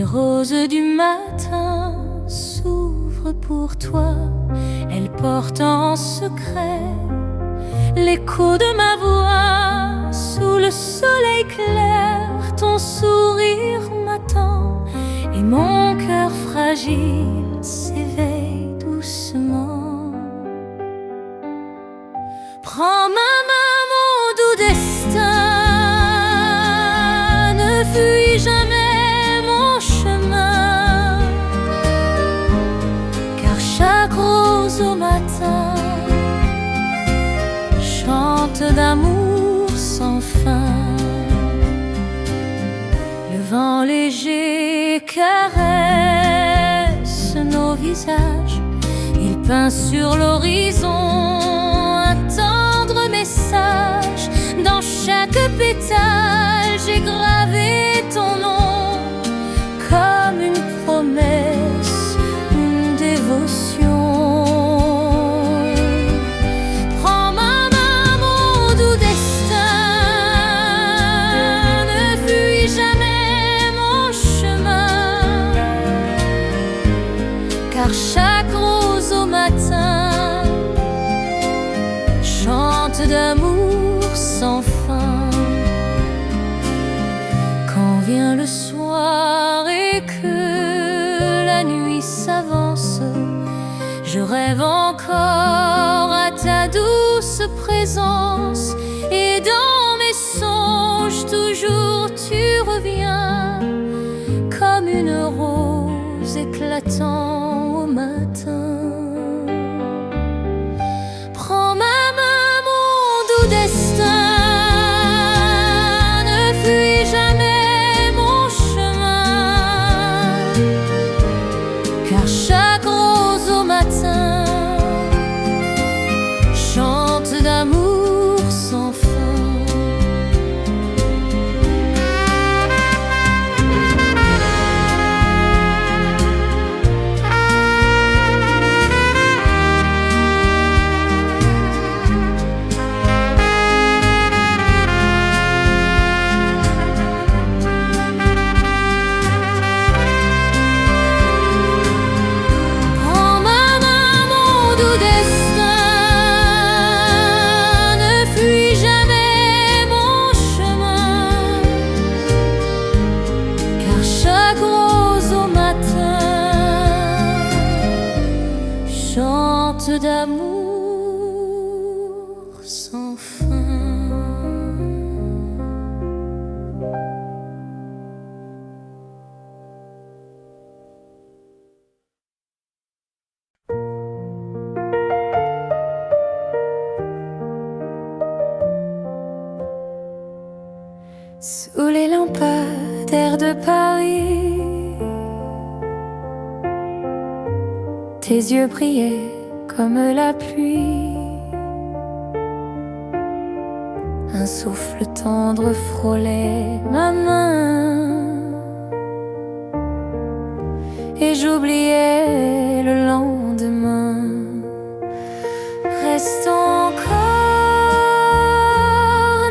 Les roses du matin s'ouvrent pour toi, elles portent en secret l'écho de ma voix. Sous le soleil clair, ton sourire m'attend, et mon cœur fragile s'éveille doucement. Prends ma main, mon doux destin, ne fuis jamais mon chemin, car chaque rose au matin chante d'amour sans fin. Le vent léger caresse nos visages, il peint sur l'horizon un tendre message. Dans chaque pétale, j'ai gravé ton nom, comme une promesse, une dévotion. Prends ma main, mon doux destin, ne fuis jamais mon chemin, car chaque rose au matin chante d'amour sans fin. Quand vient le soir et que la nuit s'avance, je rêve encore à ta douce présence, et dans mes songes toujours tu reviens, comme une rose éclatant au matin. Prends ma main, mon doux destin, ne fuis jamais mon chemin, car chaque rose au matin chante d'amour sans fin. Chante d'amour sans fin. Sous les lampadaires de Paris, tes yeux brillaient comme la pluie. Un souffle tendre frôlait ma main, et j'oubliais le lendemain. Reste encore,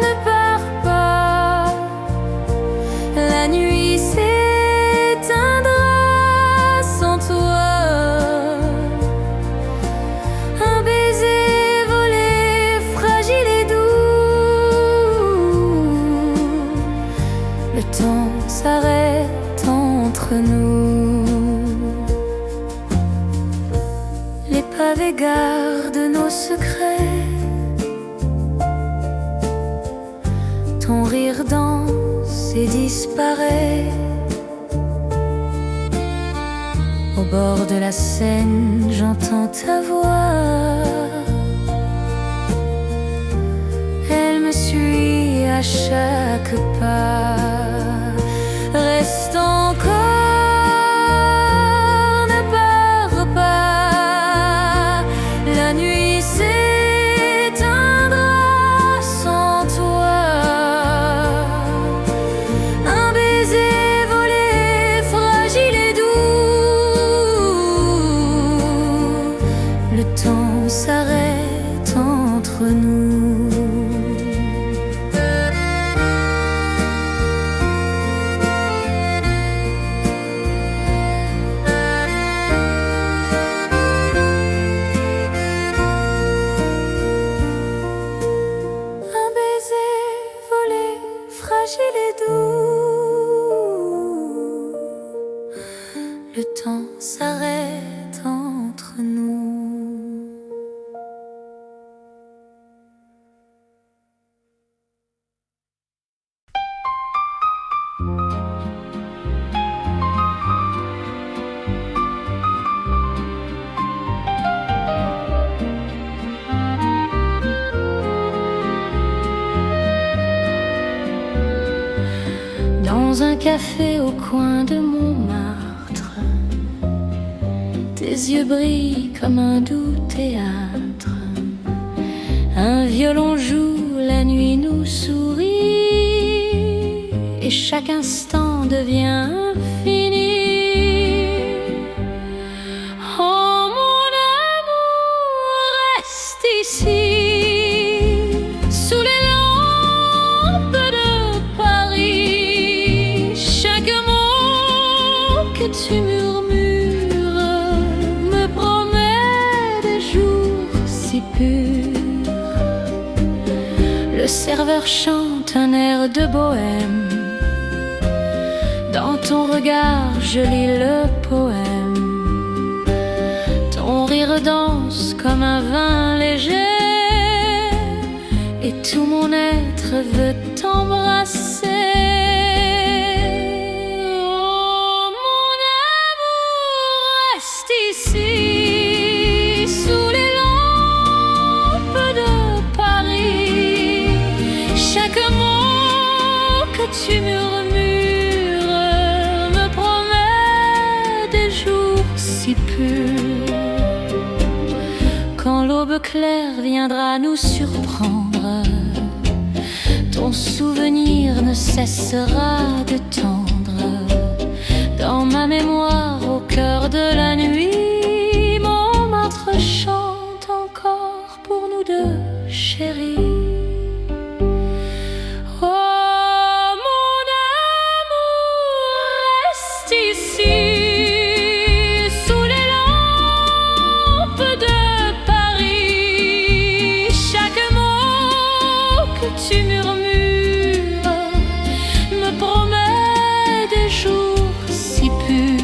ne pars pas, la nuit s'éteindra sans toi. Un baiser volé, fragile et doux, le temps s'arrête entre nous. Les pavés gardent nos secrets, ton rire danse et disparaît. Au bord de la Seine, j'entends ta voix, elle me suit à chaque pas. Reste encore, ne pars pas, la nuit s'éteindra sans toi. Un baiser volé, fragile et doux, le temps s'arrête entre nous. dans un café au coin de Montmartre. Tes yeux brillent comme un doux théâtre. Un violon joue, la nuit nous sourit, et chaque instant devient infini. Oh mon amour, reste ici, sous les lampes de Paris. Chaque mot que tu murmures me promet des jours si purs. Le serveur chante un air de bohème. Dans ton regard je lis le poème. Ton rire danse comme un vin léger, et tout mon être veut t'embrasser. Oh mon amour, reste ici, sous les lampes de Paris. Chaque mot que tu murmures me promet des jours si purs. Quand l'aube claire viendra nous surprendre, ton souvenir ne cessera de tendre. Dans ma mémoire, au cœur de la nuit, Montmartre chante encore pour nous deux, chéris. Oh mon amour, reste ici, sous les lampes de Paris. Chaque mot que tu murmures me promet des jours si purs.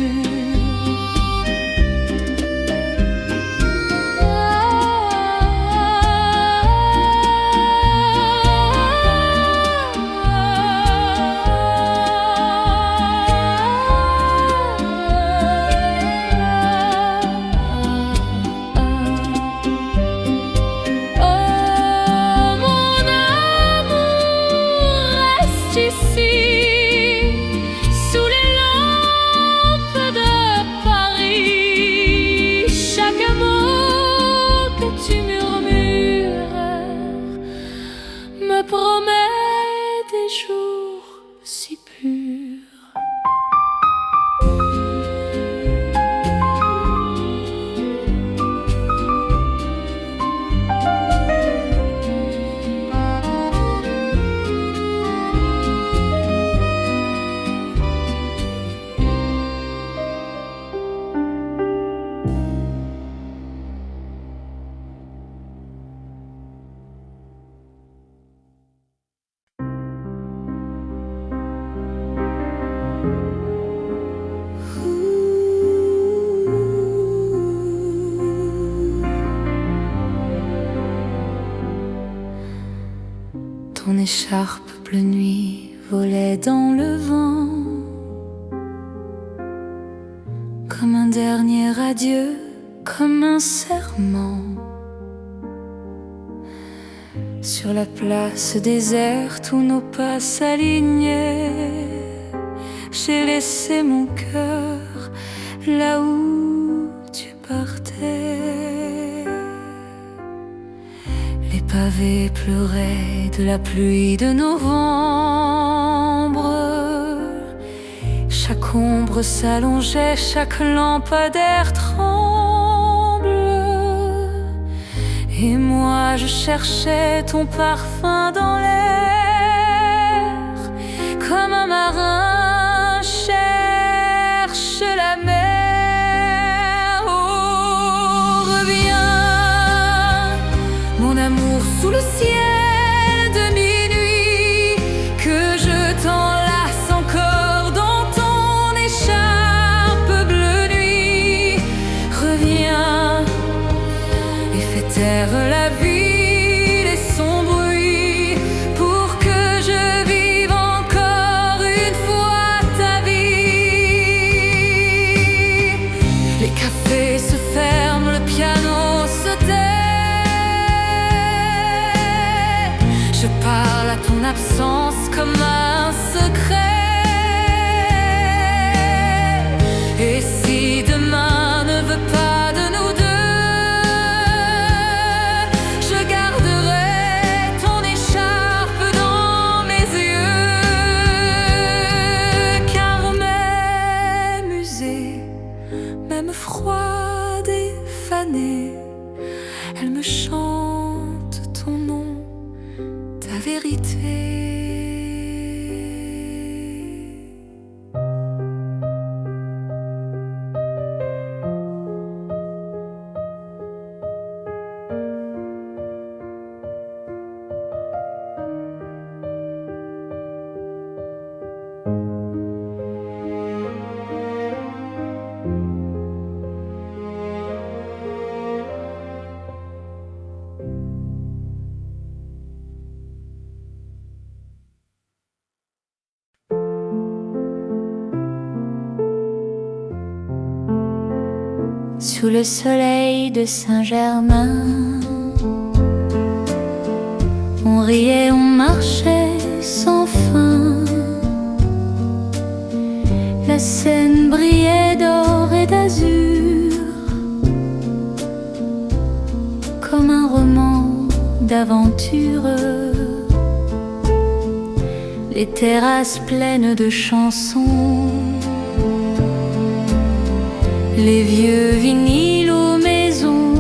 Ici, sous les lampes de Paris. Chaque mot que tu murmures me promet des jours si purs. Ton écharpe bleu nuit volait dans le vent, comme un dernier adieu, comme un serment. Sur la place déserte où nos pas s'alignaient, j'ai laissé mon cœur là où tu partais. Les pavés pleuraient de la pluie de novembre. Chaque ombre s'allongeait, chaque lampadaire tremble. Et moi je cherchais ton parfum dans l'air, comme un marin cherche la mer. Oh, reviens, mon amour, sous le ciel de minuit, que je t'enlace encore dans ton écharpe bleu nuit. Reviens et fais taire la ville et son bruit, pour que je vive encore une fois ta vie. Les cafés se ferment, le piano se tait. Je parle à ton absence comme un secret. années, elle me chante ton nom, ta vérité. Sous le soleil de Saint-Germain, on riait, on marchait sans fin. La Seine brillait d'or et d'azur, comme un roman d'aventure. Les terrasses pleines de chansons, les vieux vinyles aux maisons,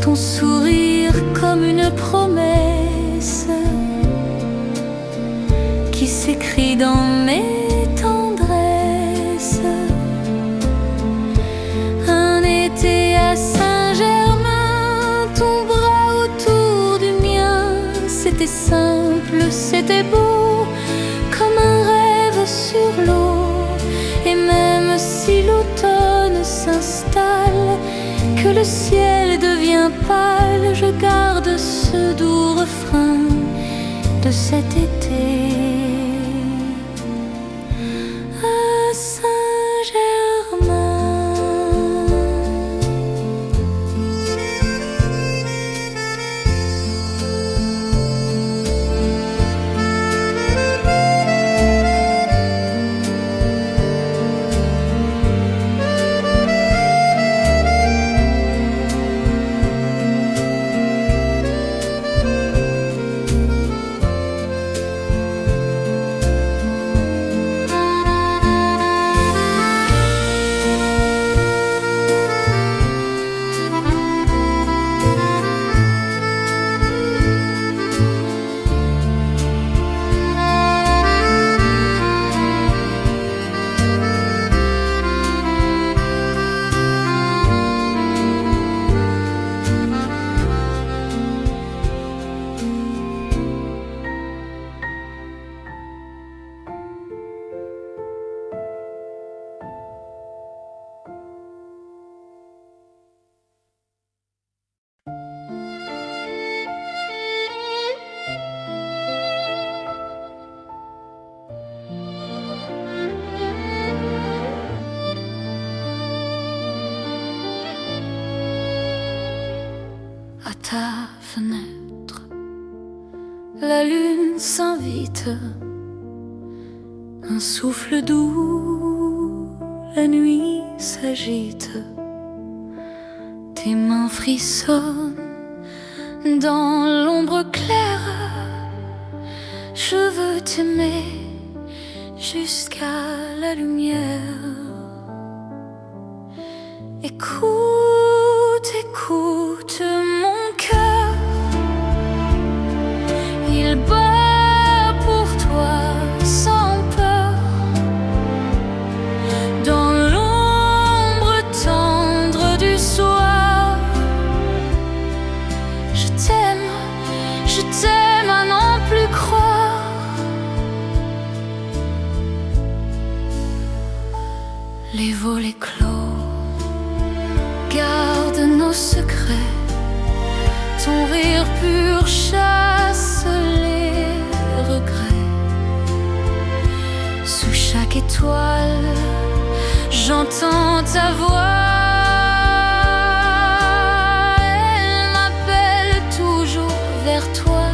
ton sourire comme une promesse qui s'écrit dans mes tendresses. Un été à Saint-Germain, ton bras autour du mien, c'était simple, c'était beau, comme un rêve sur l'eau. Et même si l'automne s'installe, que le ciel devient pâle, je garde ce doux refrain de cet été. À Saint-Germain. À ta fenêtre, la lune s'invite, un souffle doux, la nuit s'agite, tes mains frissonnent dans l'ombre claire. Je veux t'aimer jusqu'à la lumière. Écoute, écoute mon cœur, il bat pour toi sans peur. Dans l'ombre tendre du soir, je t'aime à n'en plus croire. Les volets clos garde nos secrets, ton rire pur chasse les regrets. Sous chaque étoile, j'entends ta voix. Elle m'appelle toujours vers toi.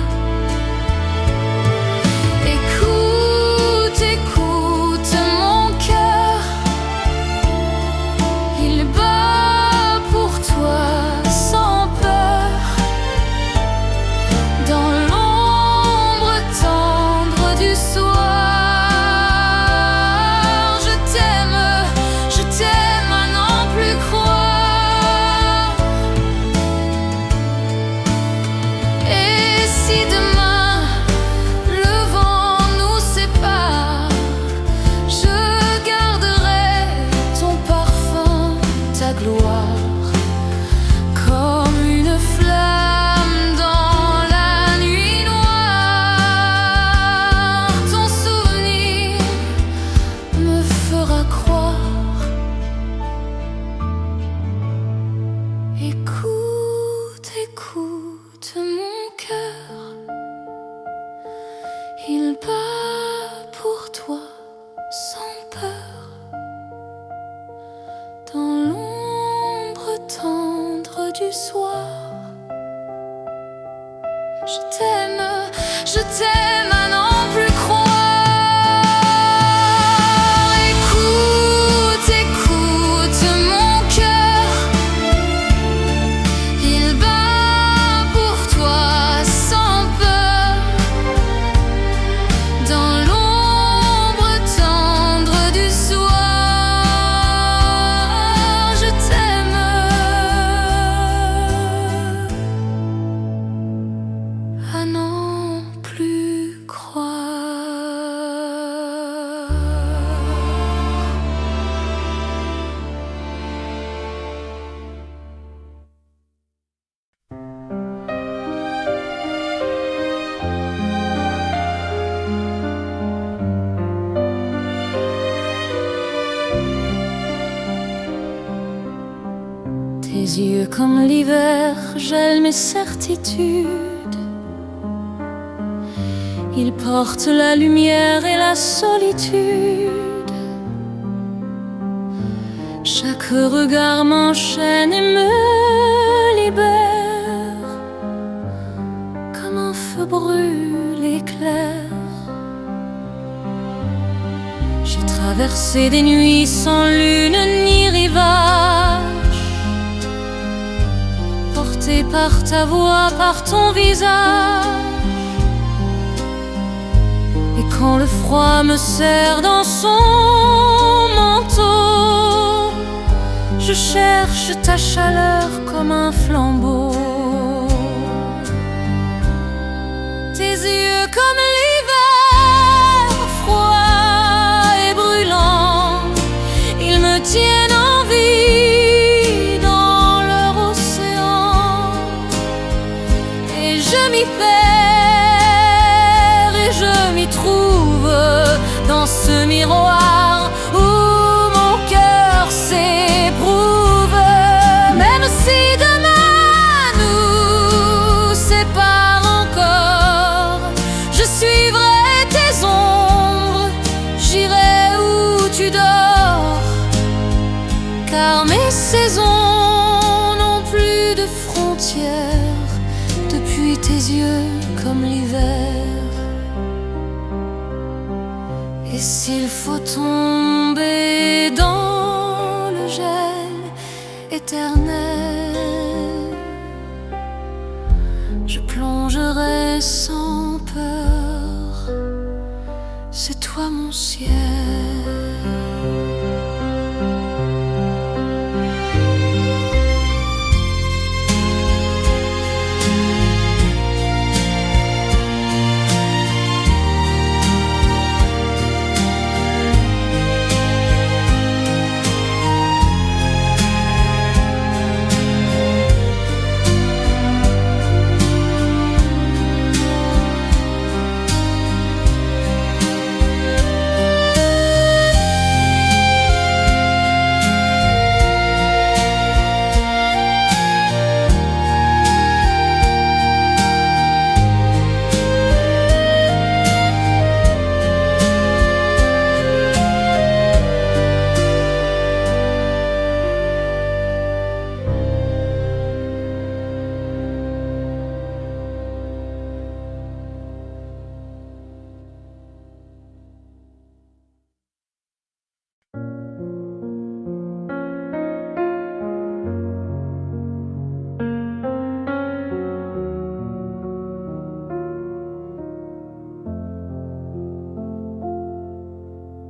Écoute, écoute mon cœur, il bat pour toi sans peur. Dans l'ombre tendre du soir, je t'aime à n'en ta gloire, comme une flamme dans la nuit noire. Ton souvenir me fera croire. Écoute, écoute mon cœur, il bat pour toi sans peur. Dans l'ombre tendre du soir, je t'aime à n'en plus croire. Écoute, écoute mon cœur, il bat pour toi sans peur. Dans l'ombre tendre du soir, je t'aime à n'en plus croire. Tes yeux comme l'hiver gèlent mes certitudes. Ils portent la lumière et la solitude. Chaque regard m'enchaîne et me libère. Comme un feu brûle éclair. J'ai traversé des nuits sans lune ni rivage, porté par ta voix, par ton visage. Et quand le froid me serre dans son manteau, je cherche ta chaleur comme un flambeau. Tes yeux comme l'hiver, froid et brûlant, ils me tiennent en vie dans leur océan. Et je m'y perds et je m'y trouve dans ce miroir où mon cœur s'éprouve. Même si demain nous sépare encore, je suivrai tes ombres, j'irai où tu dors. Car mes saisons n'ont plus de frontières depuis tes yeux comme l'hiver. Et s'il faut tomber dans le gel éternel, je plongerai sans peur. C'est toi mon ciel.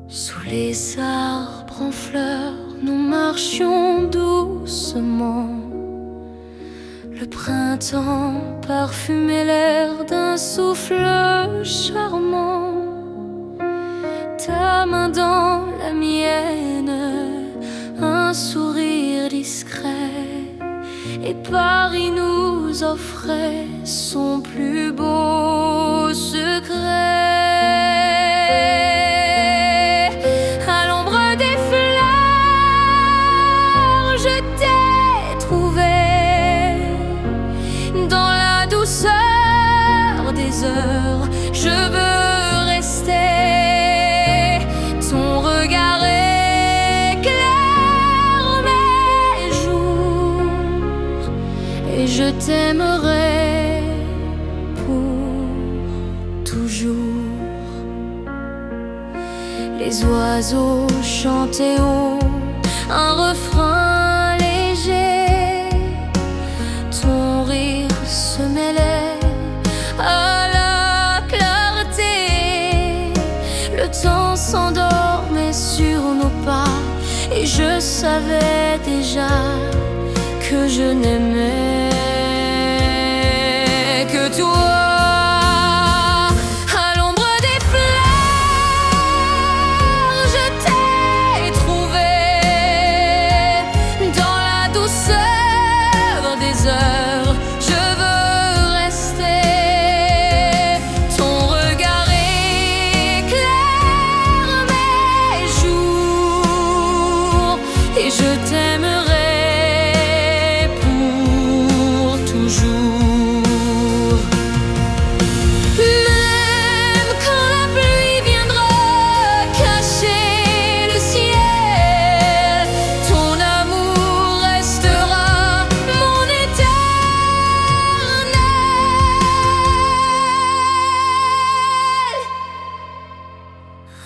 Sous les arbres en fleurs, nous marchions doucement. Le printemps parfumait l'air d'un souffle charmant. Ta main dans la mienne, un sourire et Paris nous offrait son plus beau secret. À l'ombre des fleurs, je t'ai trouvé, dans la douceur des heures, je veux rester. Ton regard éclaire mes jours et je t'aimerai pour toujours. Les oiseaux chantaient haut un refrain léger, ton rire se mêlait à la clarté. Le temps s'endormait sur nos pas et je savais déjà que je n'aimais que toi. À l'ombre des fleurs, je t'ai trouvé, dans la douceur des heures, je veux rester. Ton regard éclaire mes jours et je t'aimerai pour toujours. Même quand la pluie viendra cacher le ciel, ton amour restera mon éternel.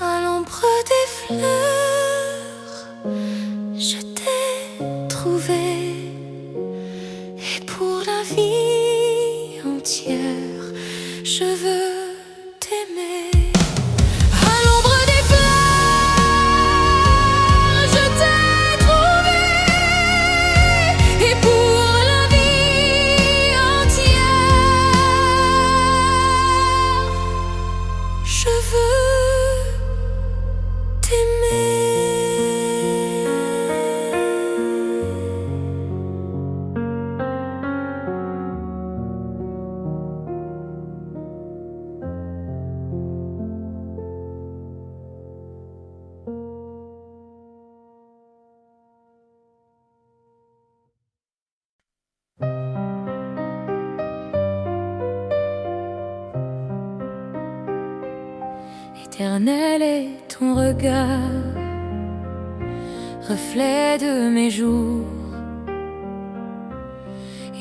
À l'ombre des fleurs, je t'ai trouvé, et pour la vie entière, je veux t'aimer. À l'ombre des fleurs, je t'ai trouvé, et pour la vie entière, je veux t'aimer. Éternel est ton regard, reflet de mes jours.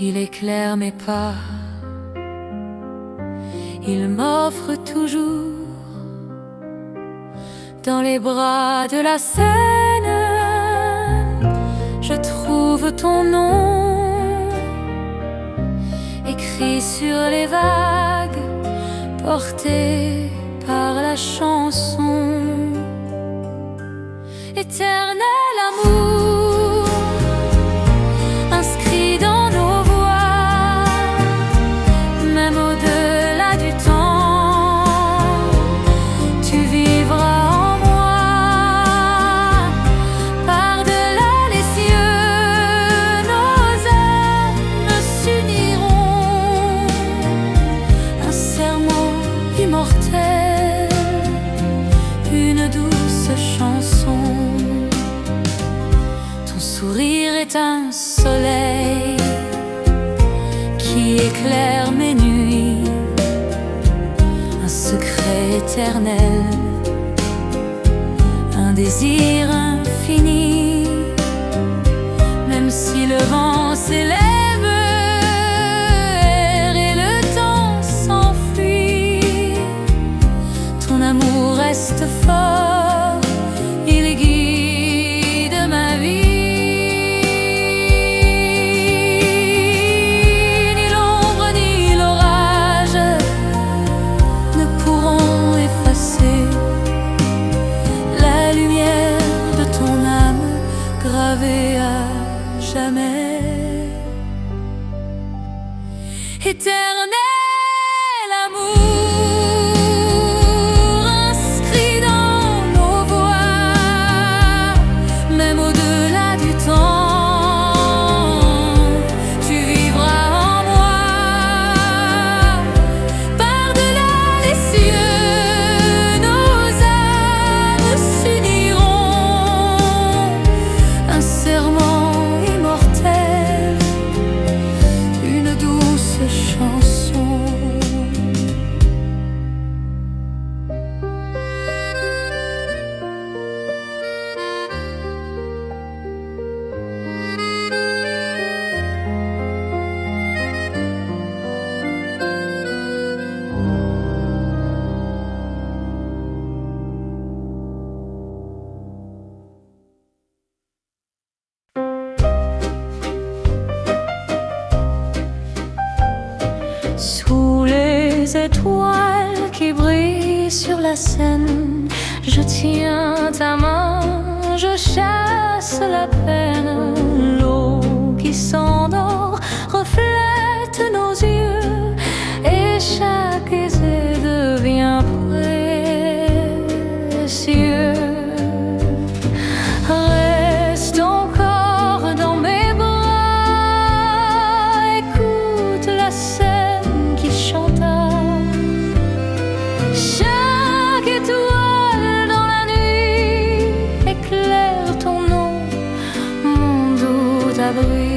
Il éclaire mes pas, il m'offre toujours dans les bras de la Seine. Je trouve ton nom écrit sur les vagues, porté par la chanson. Éternel amour, inscrit dans nos voix, même au-delà du temps, tu vivras en moi. Par-delà les cieux, nos âmes s'uniront, un serment immortel, une douce chanson. Ton sourire est un soleil qui éclaire mes nuits, un secret éternel, un désir infini. Même si le vent s'élève et le temps s'enfuit, ton amour reste fort, il guide ma vie. Ni l'ombre ni l'orage ne pourront effacer la lumière de ton âme gravée à jamais. Éternel amour, inscrit dans nos voix, même au-delà du temps, tu Sous les étoiles qui brillent sur la Seine, je tiens ta main, je chasse la peine. L'eau qui s'endort reflète nos yeux, et chaque essai devient précieux. Reste encore dans mes bras, écoute la Seine qui chanta. Chaque étoile dans la nuit éclaire ton nom, mon doux abri.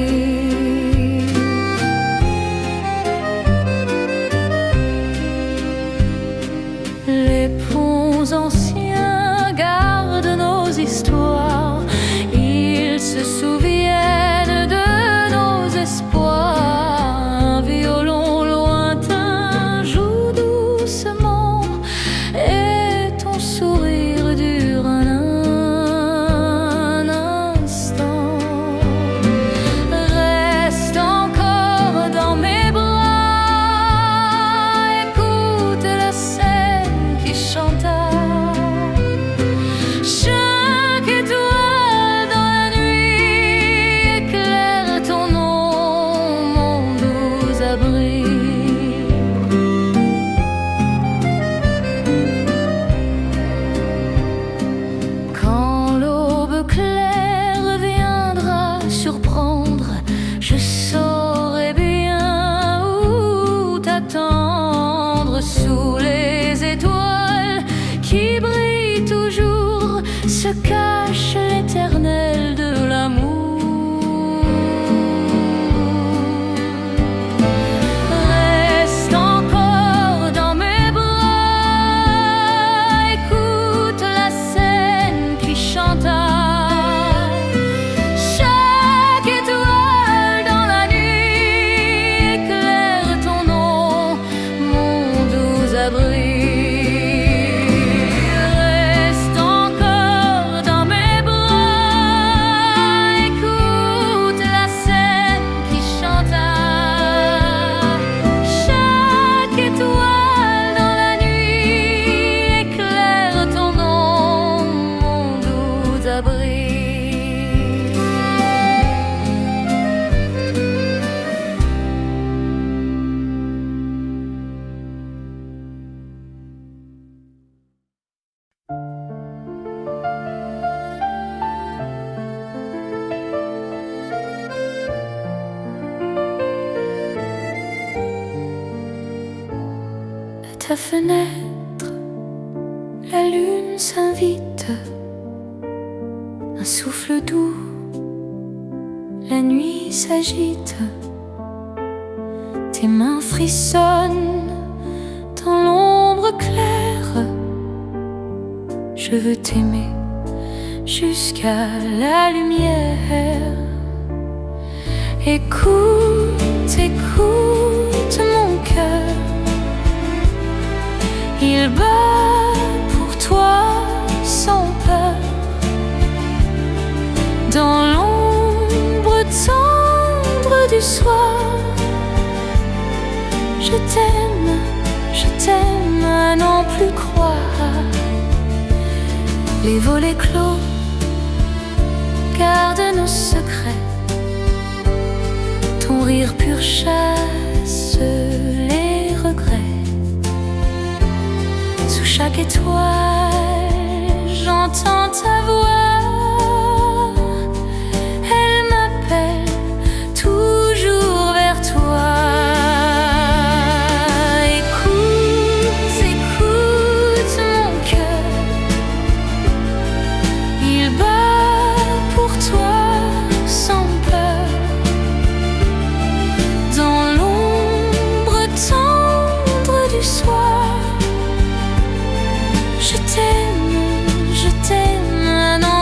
Les ponts anciens gardent nos histoires, ils se souviennent de nos espoirs. Un violon lointain joue doucement, et ton sourire dure un instant. Reste encore dans mes bras, écoute la Seine qui chanta. Chaque étoile dans la nuit éclaire ton nom, mon doux abri. Quand l'aube claire viendra surprendre, je saurai bien où t'attendre. Sous les étoiles qui brillent toujours se cache l'éternel de l'amour. Reste encore dans mes bras, écoute la Seine qui chanta. Chaque étoile dans la nuit éclaire ton nom, mon doux abri. Reste encore dans mes bras, écoute la Seine qui chanta. Chaque étoile dans la nuit éclaire ton nom, mon doux abri. À ta fenêtre, la lune s'invite, un souffle doux, la nuit s'agite. Tes mains frissonnent dans l'ombre claire. Je veux t'aimer jusqu'à la lumière. Écoute, écoute mon cœur, il bat pour toi sans peur. Dans l'ombre tendre du soir, je t'aime à n'en plus croire. Les volets clos gardent nos secrets, ton rire pur chasse les regrets. Sous chaque étoile, j'entends ta voix, elle m'appelle toujours vers toi. Écoute, écoute mon cœur, il bat pour toi sans peur. Dans l'ombre tendre du soir, je t'aime à n'en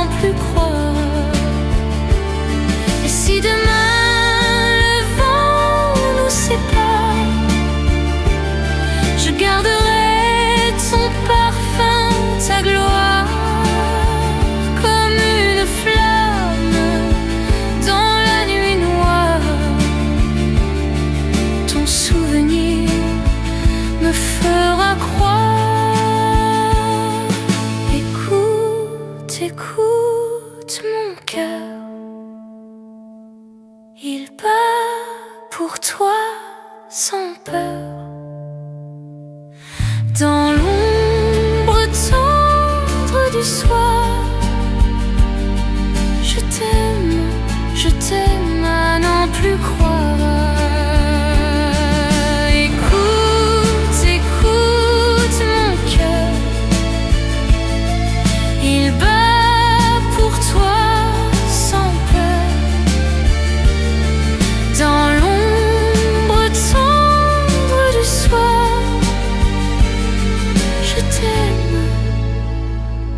Il bat pour toi sans peur. Dans l'ombre tendre du soir, je t'aime à n'en plus croire. Écoute, écoute mon cœur, il bat pour toi sans peur. Dans l'ombre tendre du soir,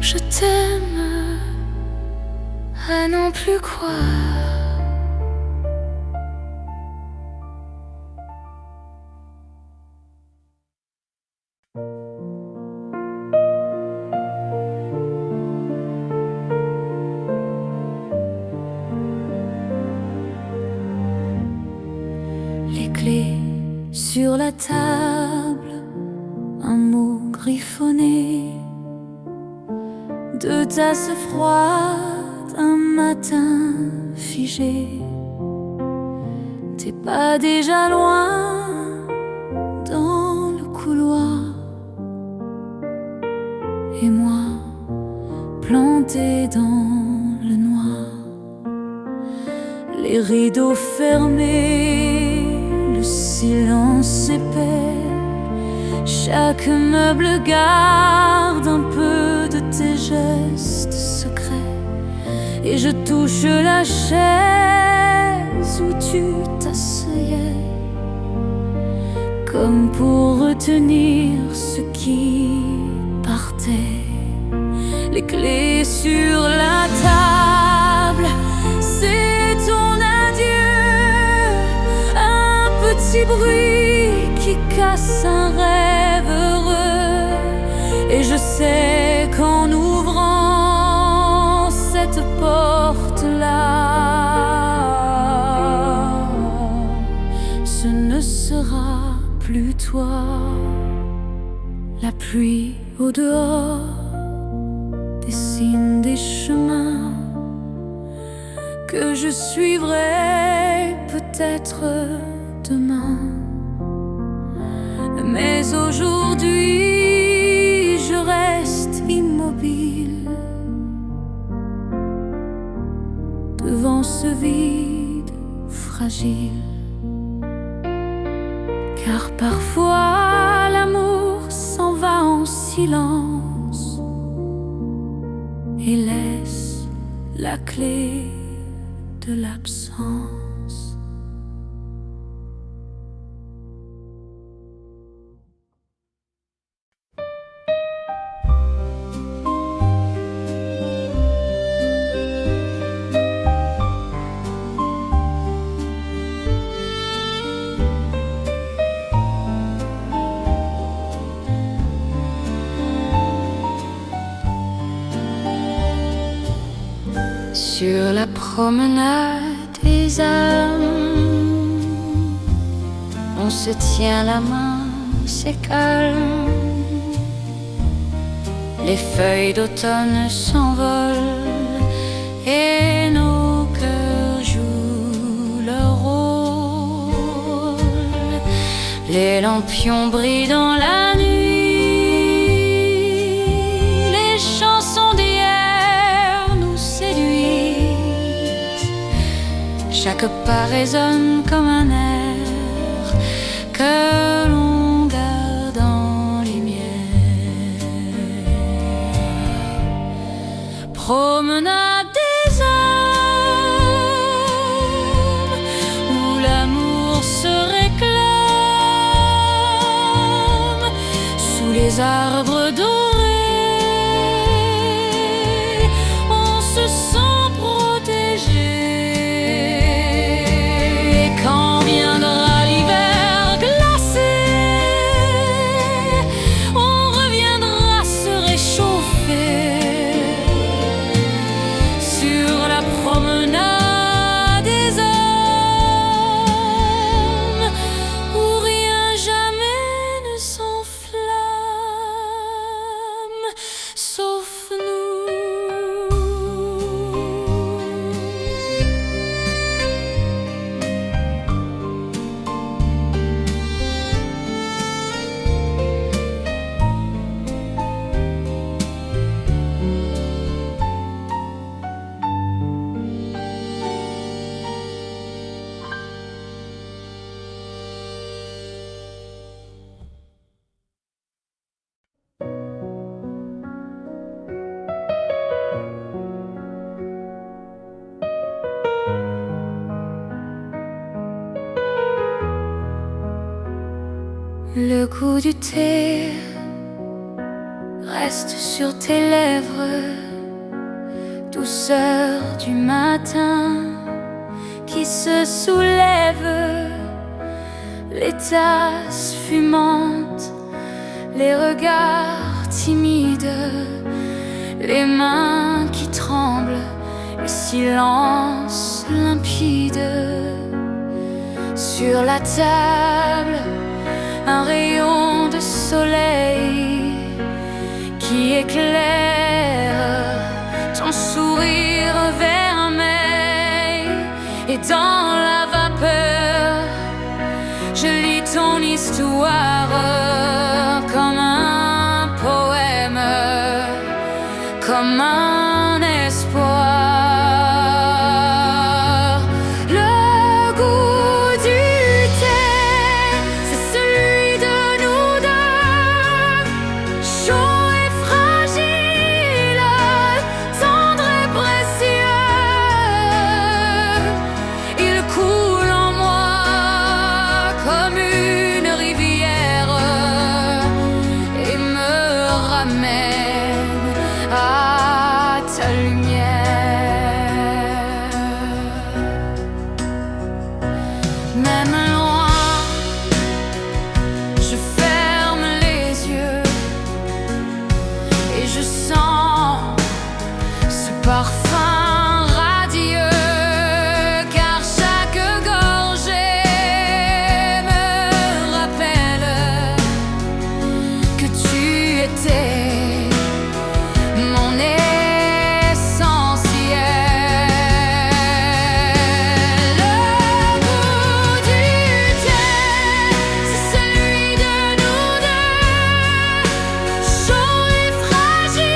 je t'aime à n'en plus croire. Les clés sur la table, un mot griffonné, 2 tasses froides, un matin figé. T'es pas déjà loin dans le couloir, et moi plantée dans le noir. Les rideaux fermés, le silence épais, chaque meuble garde un peu de tes gestes secrets. Et je touche la chaise où tu t'asseyais, comme pour retenir ce qui partait. Les clés sur la table, c'est ton adieu, un petit bruit qui casse un rêve heureux. Et je sais qu'en ouvrant cette porte-là, ce ne sera plus toi. La pluie au dehors dessine des chemins que je suivrai peut-être demain. Mais aujourd'hui, je reste immobile devant ce vide fragile. Car parfois l'amour s'en va en silence et laisse la clé de l'absence. Sur la promenade des âmes, on se tient la main, c'est calme. Les feuilles d'automne s'envolent et nos cœurs jouent leur rôle. Les lampions brillent dans la nuit, les chansons d'hier nous séduisent. Chaque pas résonne comme un air que l'on garde en lumière. Promenade des âmes où l'amour se réclame sous les arbres dorés. On se sent protégé. Et quand viendra l'hiver glacé, on reviendra se réchauffer sur la promenade des hommes où rien jamais ne s'enflamme. Le goût du thé reste sur tes lèvres, douceur du matin qui se soulève, les tasses fumantes, les regards timides, les mains qui tremblent, le silence limpide. Sur la table, un rayon de soleil qui éclaire ton sourire vermeil. Et dans la vapeur, je lis ton histoire comme un poème, comme un espoir. Parfum radieux, car chaque gorgée me rappelle que tu étais mon essentiel. Le goût du thé, c'est celui de nous deux, chaud et fragile,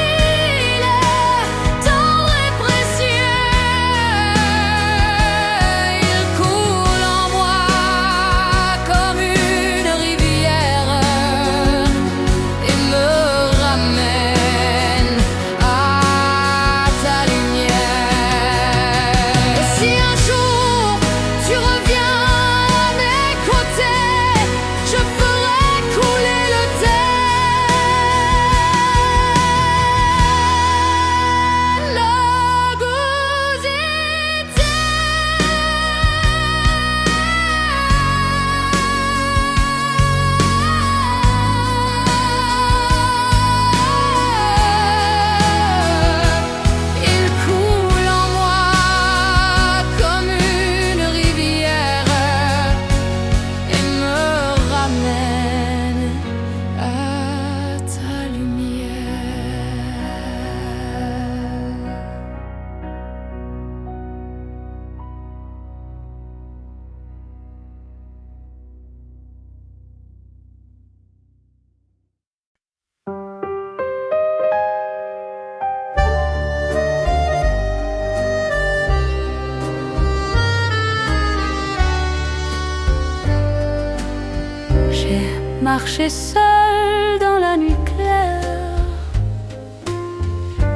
marcher seul dans la nuit claire,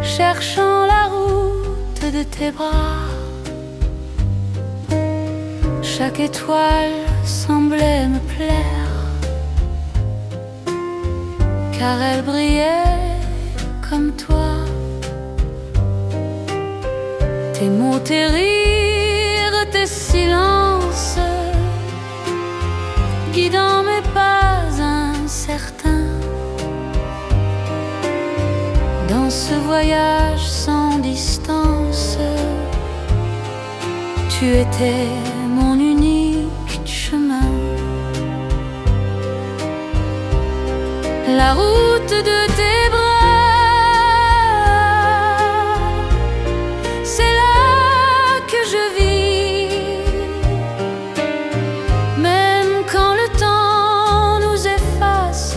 cherchant la route de tes bras. Chaque étoile semblait me plaire, car elle brillait comme toi. Tes mots, tes rires, tes silences, guidant mes pas incertains dans ce voyage sans distance. Tu étais mon unique chemin, la route de tes bras. C'est là que je vis, même quand le temps nous efface.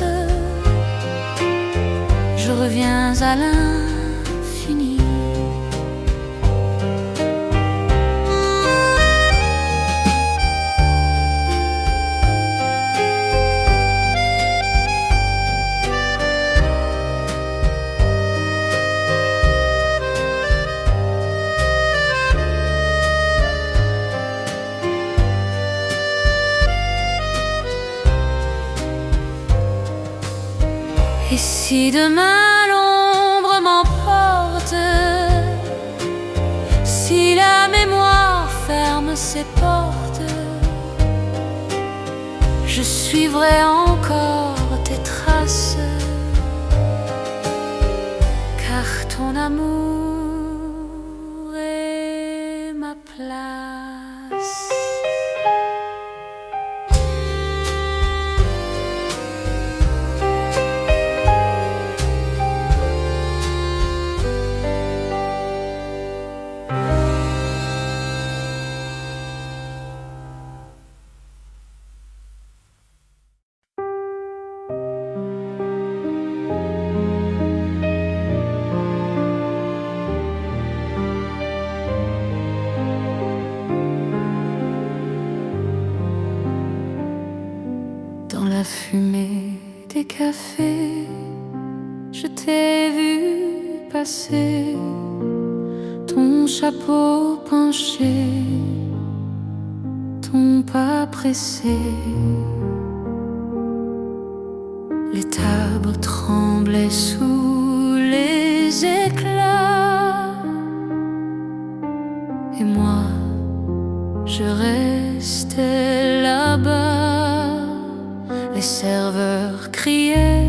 Je reviens à l'infini. Et si demain l'ombre m'emporte, si la mémoire ferme ses portes, je suivrai encore tes traces, car ton amour est ma place. Dans la fumée des cafés, je t'ai vu passer, ton chapeau penché, ton pas pressé. Les tables tremblaient sous les éclats, et moi, je restais là-bas. Les serveurs criaient,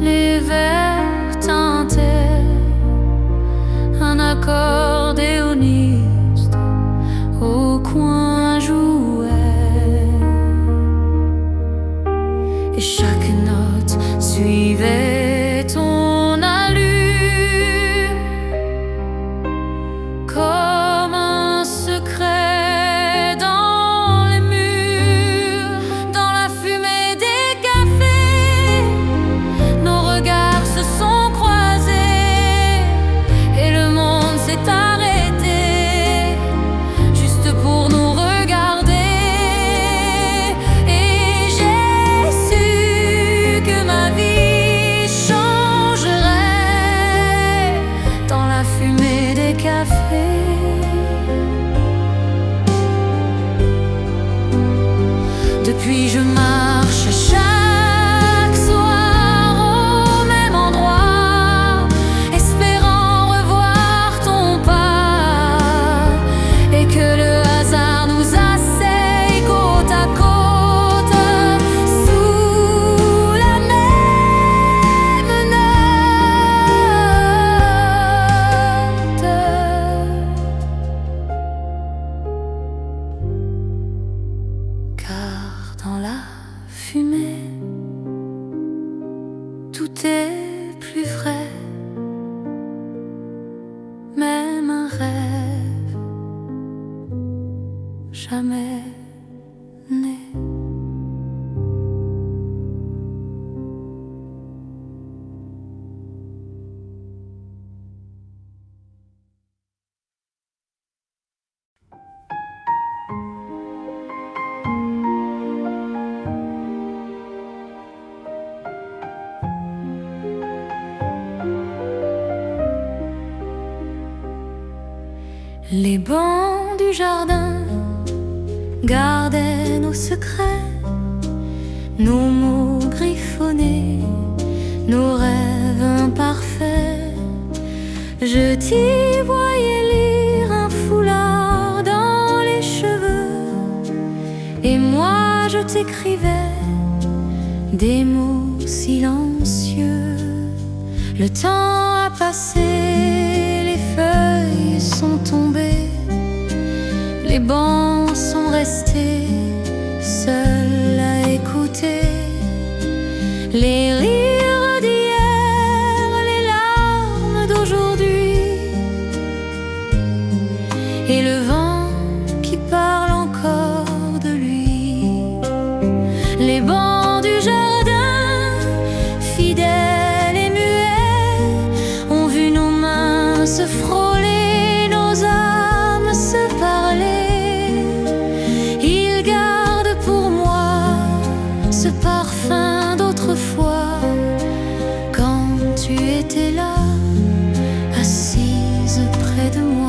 les verres tintaient, un accordéoniste au coin jouait, et chaque note suivait ton allure comme un secret dans les murs. Dans la fumée des cafés, nos regards se sont croisés et le monde s'est arrêté juste pour nous regarder. Et j'ai su que ma vie changerait dans la fumée des cafés. Depuis je marche chaque soir au même endroit, espérant revoir ton pas, et que le hasard nous asseye côte à côte sous la même note. Car dans la fumée, tout est plus vrai, même un rêve jamais né. Les bancs du jardin gardaient nos secrets, nos mots griffonnés, nos rêves imparfaits. Je t'y voyais lire un foulard dans les cheveux, et moi je t'écrivais des mots silencieux. Le temps a passé, les feuilles sont tombées, les bancs sont restés seuls à écouter les rires d'hier, les larmes d'aujourd'hui, et le vent qui parle encore de lui. Les bancs du jardin, fidèles et muets, ont vu nos mains se frôler, nos âmes se parler. Ils gardent pour moi ce parfum d'autrefois, quand tu étais là, assise près de moi.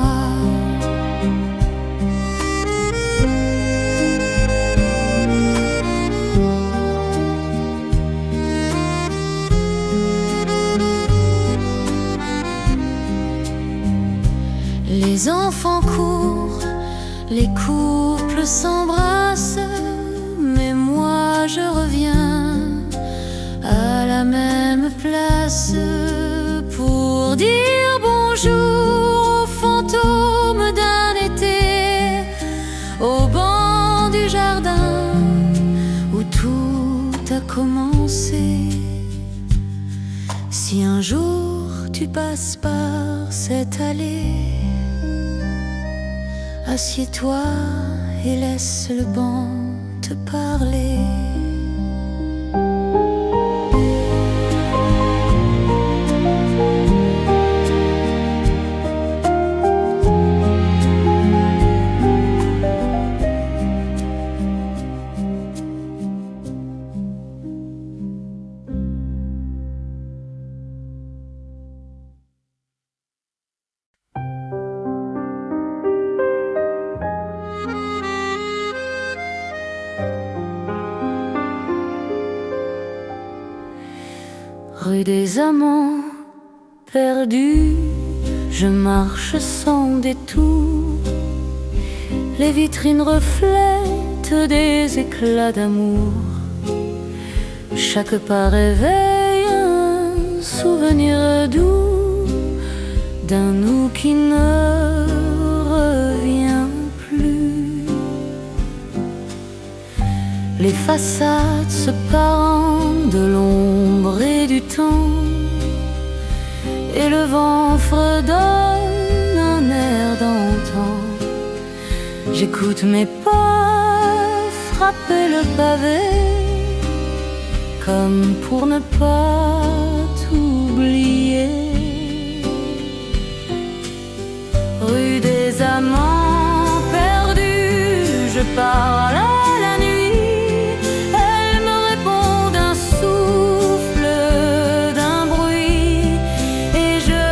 couple s'embrasse, mais moi je reviens à la même place pour dire bonjour aux fantômes d'un été, au banc du jardin où tout a commencé. Si un jour tu passes par cette allée, assieds-toi et laisse le banc te parler. Rue des amants perdus, je marche sans détour. Les vitrines reflètent des éclats d'amour. Chaque pas réveille un souvenir doux d'un nous qui ne revient plus. Les façades se parent de l'ombre et du temps, et le vent fredonne un air d'antan. J'écoute mes pas frapper le pavé, comme pour ne pas t'oublier. Rue des amants perdus, je parle à la nuit. Elle me répond d'un souffle, d'un bruit, et je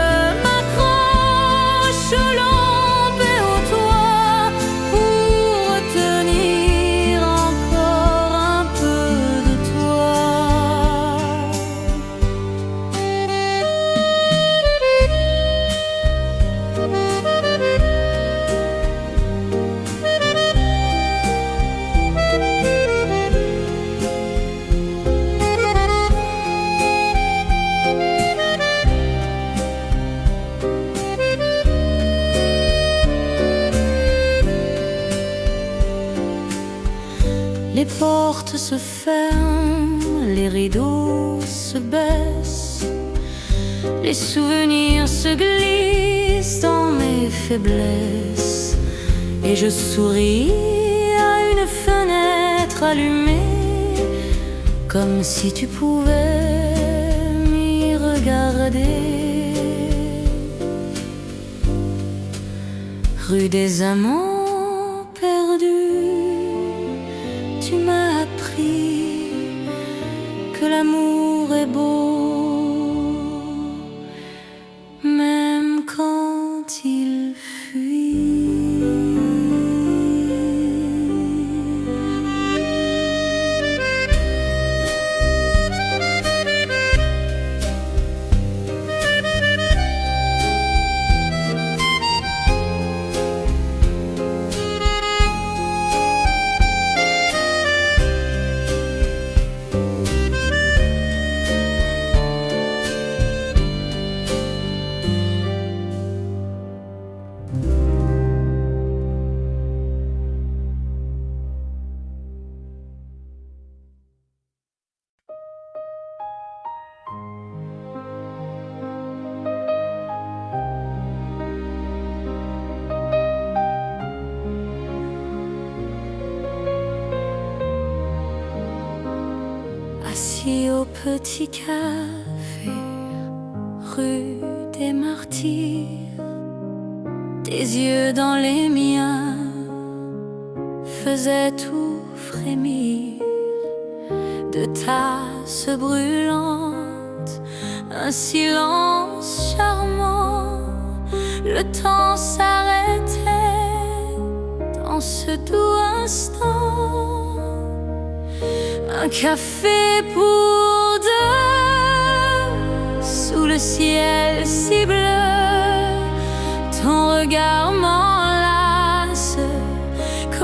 m'accroche aux lampes et au toit pour retenir encore un peu de toi. Les portes se ferment, les rideaux se baissent, les souvenirs se glissent dans mes faiblesses, et je souris à une fenêtre allumée, comme si tu pouvais m'y regarder. Rue des amants perdus, tu m'as appris que l'amour est beau, même quand il fuit. Assis au petit café, rue des Martyrs, tes yeux dans les miens faisaient tout frémir. De tasses brûlantes, un silence charmant, le temps s'arrêtait dans ce doux instant. Un café pour deux, sous le ciel si bleu, ton regard m'enlace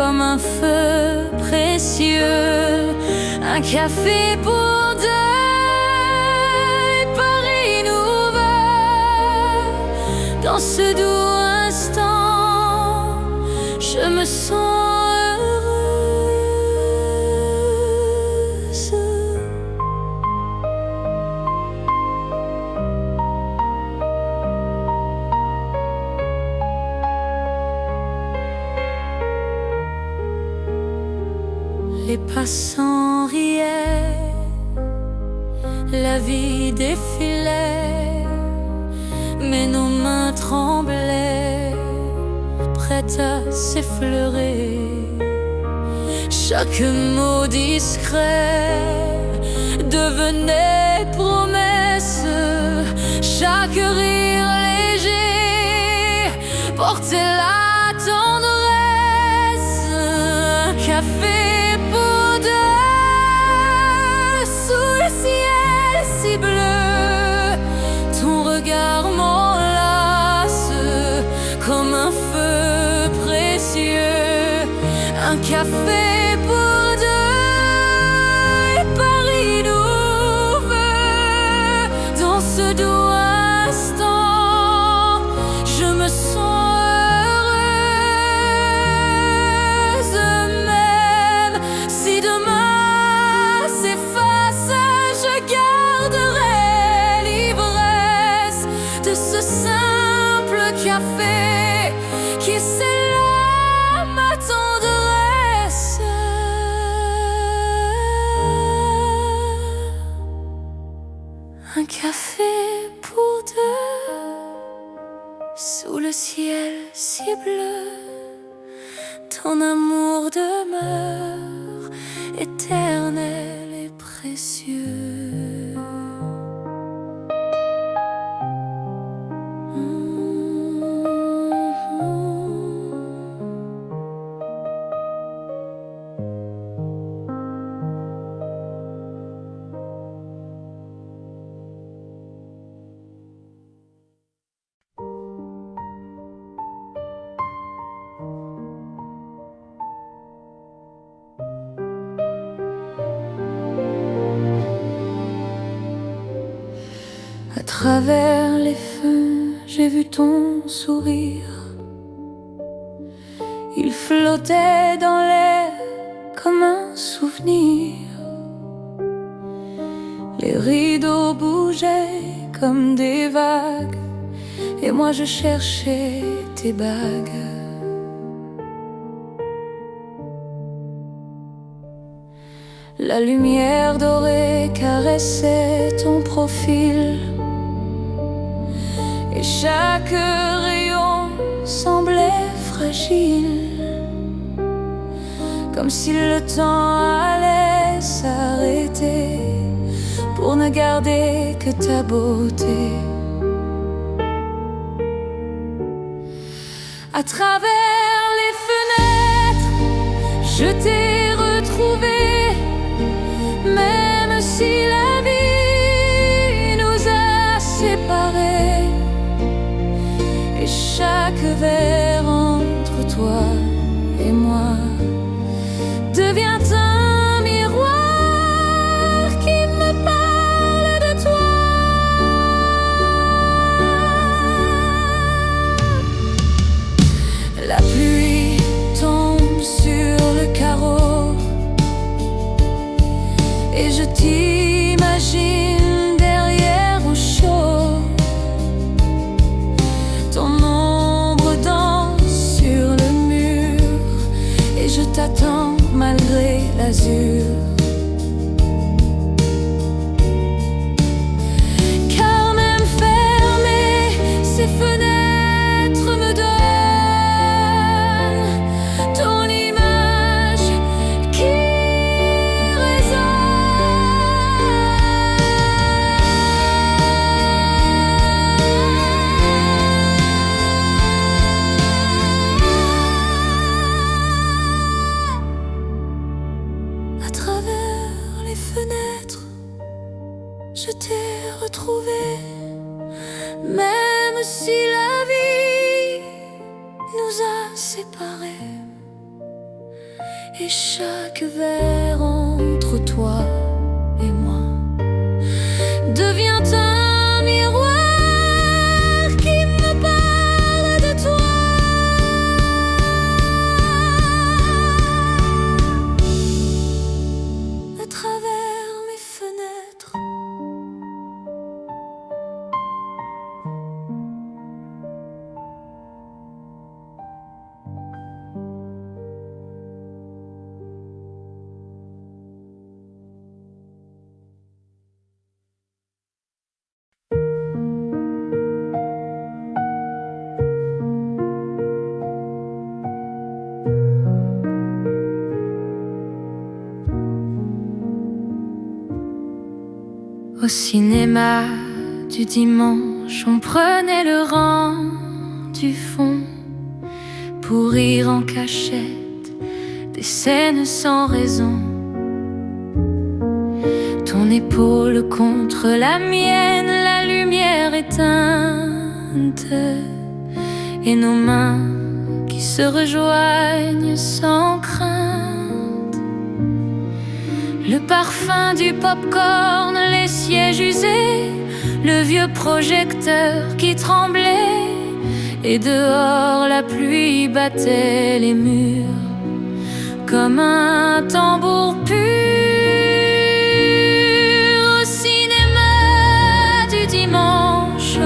comme un feu précieux, un café pour deux, Paris nouveau. Dans ce doux instant, je me sens heureuse. Les passants riaient, la vie défilait, mais nos mains tremblaient, prêtes à s'effleurer. Chaque mot discret devenait promesse, chaque rire léger portait la tendresse. Un café pour deux, sous le ciel si bleu, ton regard m'enlace comme un feu précieux. Un café pour deux, et Paris nous veut. Dans ce doux instant, je me sens heureuse. Même si demain s'efface, je garderai l'ivresse de ce simple café qui scella ma tendresse. Un café pour deux, sous le ciel si bleu, ton amour demeure éternel et précieux. À travers les feux, j'ai vu ton sourire. Il flottait dans l'air comme un souvenir. Les rideaux bougeaient comme des vagues, et moi je cherchais tes bagues. La lumière dorée caressait ton profil, et chaque rayon semblait fragile, comme si le temps allait s'arrêter pour ne garder que ta beauté. À travers les fenêtres, je t'ai retrouvé, même si la vie nous a séparés. Et chaque verre entre toi et moi devient un miroir qui me parle de toi. La pluie tombe sur le carreau, et je t'imagine derrière au chaud. Ton ombre danse sur le mur, et je t'attends malgré l'azur. Car même fermées, ces fenêtres me donnent ton image qui à travers les fenêtres, je t'ai retrouvé, même si la vie nous a séparés. Et chaque verre entre toi et moi devient un miroir qui me parle de toi. À travers mes fenêtres, au cinéma du dimanche, on prenait le rang du fond pour rire en cachette des scènes sans raison. Ton épaule contre la mienne, la lumière éteinte, et nos mains qui se rejoignent sans crainte. Le parfum du popcorn, les sièges usés, le vieux projecteur qui tremblait, et dehors la pluie battait les murs comme un tambour pur. Au cinéma du dimanche,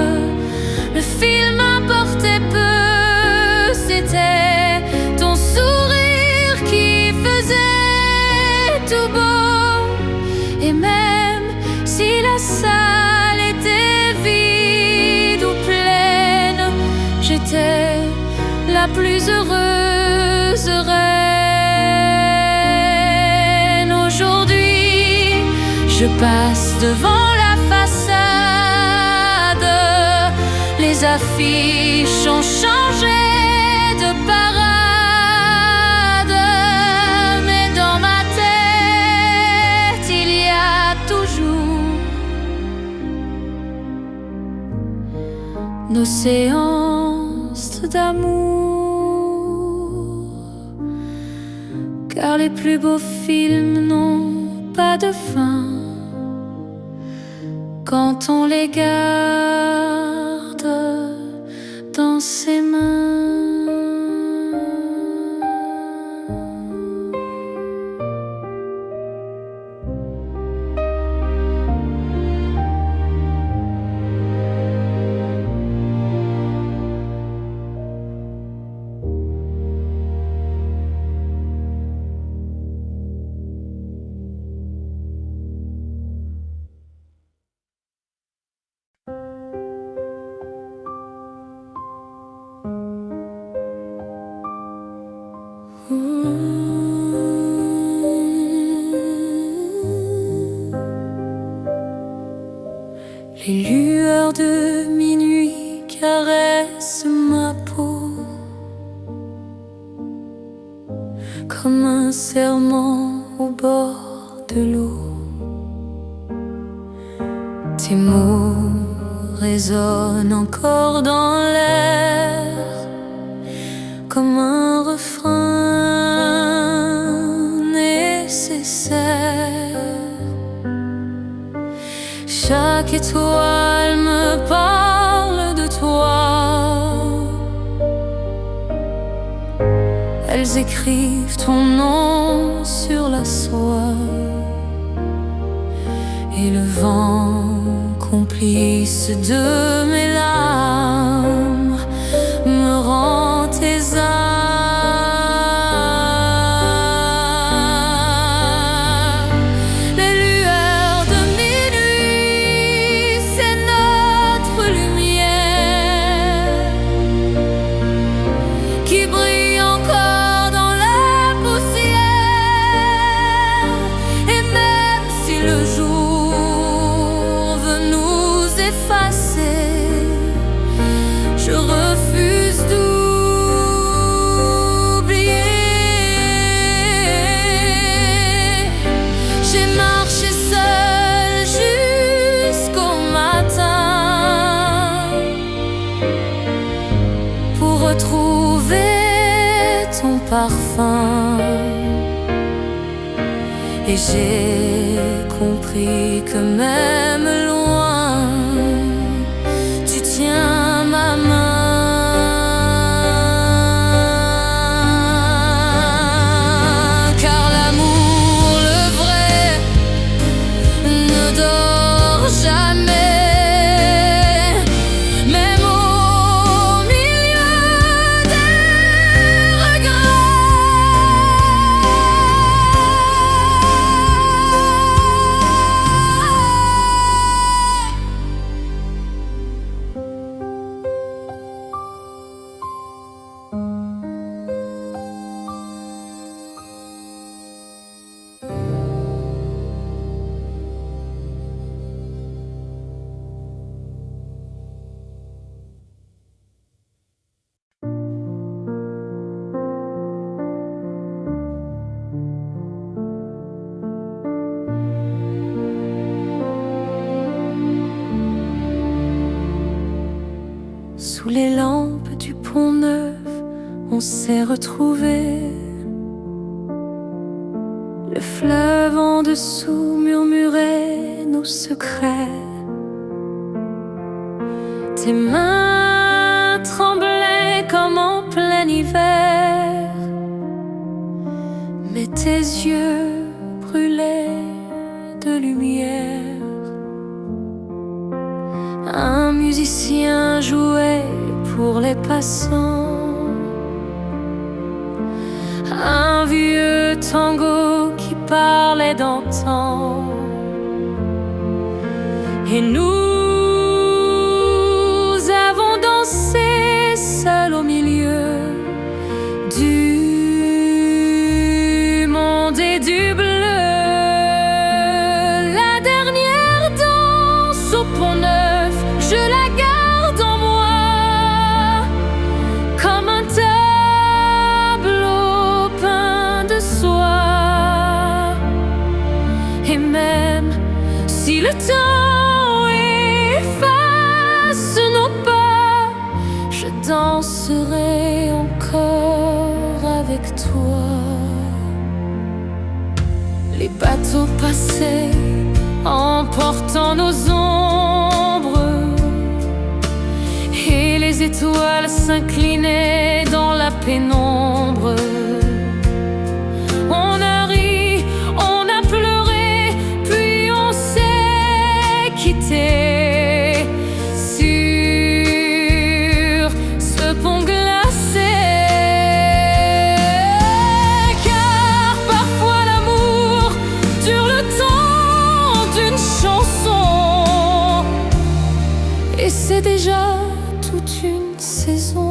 le film importait peu, c'était ton sourire qui faisait tout beau. Et même si la salle était vide ou pleine, j'étais la plus heureuse reine. Aujourd'hui, je passe devant la façade, les affiches ont changé de parade, mais dans ma tête, il y a toujours nos séances d'amour, car les plus beaux films n'ont pas de fin quand on les garde dans ses mains. Les lueurs de minuit caressent ma peau comme un serment au bord de l'eau. Tes mots résonnent encore dans l'air comme un refrain nécessaire. Chaque étoile me parle de toi. Elles écrivent ton nom sur la soie, et le vent, complice de mes larmes, me rend tes âmes. Je refuse d'oublier. J'ai marché seule jusqu'au matin pour retrouver ton parfum. Et j'ai compris que même loin, tu tiens ma main. Car l'amour, le vrai, ne dort jamais, même au milieu des regrets. Sous les lampes du Pont Neuf, on s'est retrouvés. Le fleuve en dessous murmurait nos secrets. Tes mains tremblaient comme en plein hiver, mais tes yeux brûlaient de lumière. Un musicien jouait pour les passants, un vieux tango qui parlait d'antan. Et nous avons dansé seuls au milieu du monde et du bleu. La dernière danse au Pont Neuf, je la garde en moi comme un tableau peint de soie. Et même si le temps efface nos pas, je danserai encore avec toi. Les bateaux passaient emportant nos ombres, et les étoiles s'inclinaient dans la pénombre. On a ri, on a pleuré, puis on s'est quitté sur ce pont glacé. Car parfois l'amour dure le temps d'une chanson, et c'est déjà toute une saison.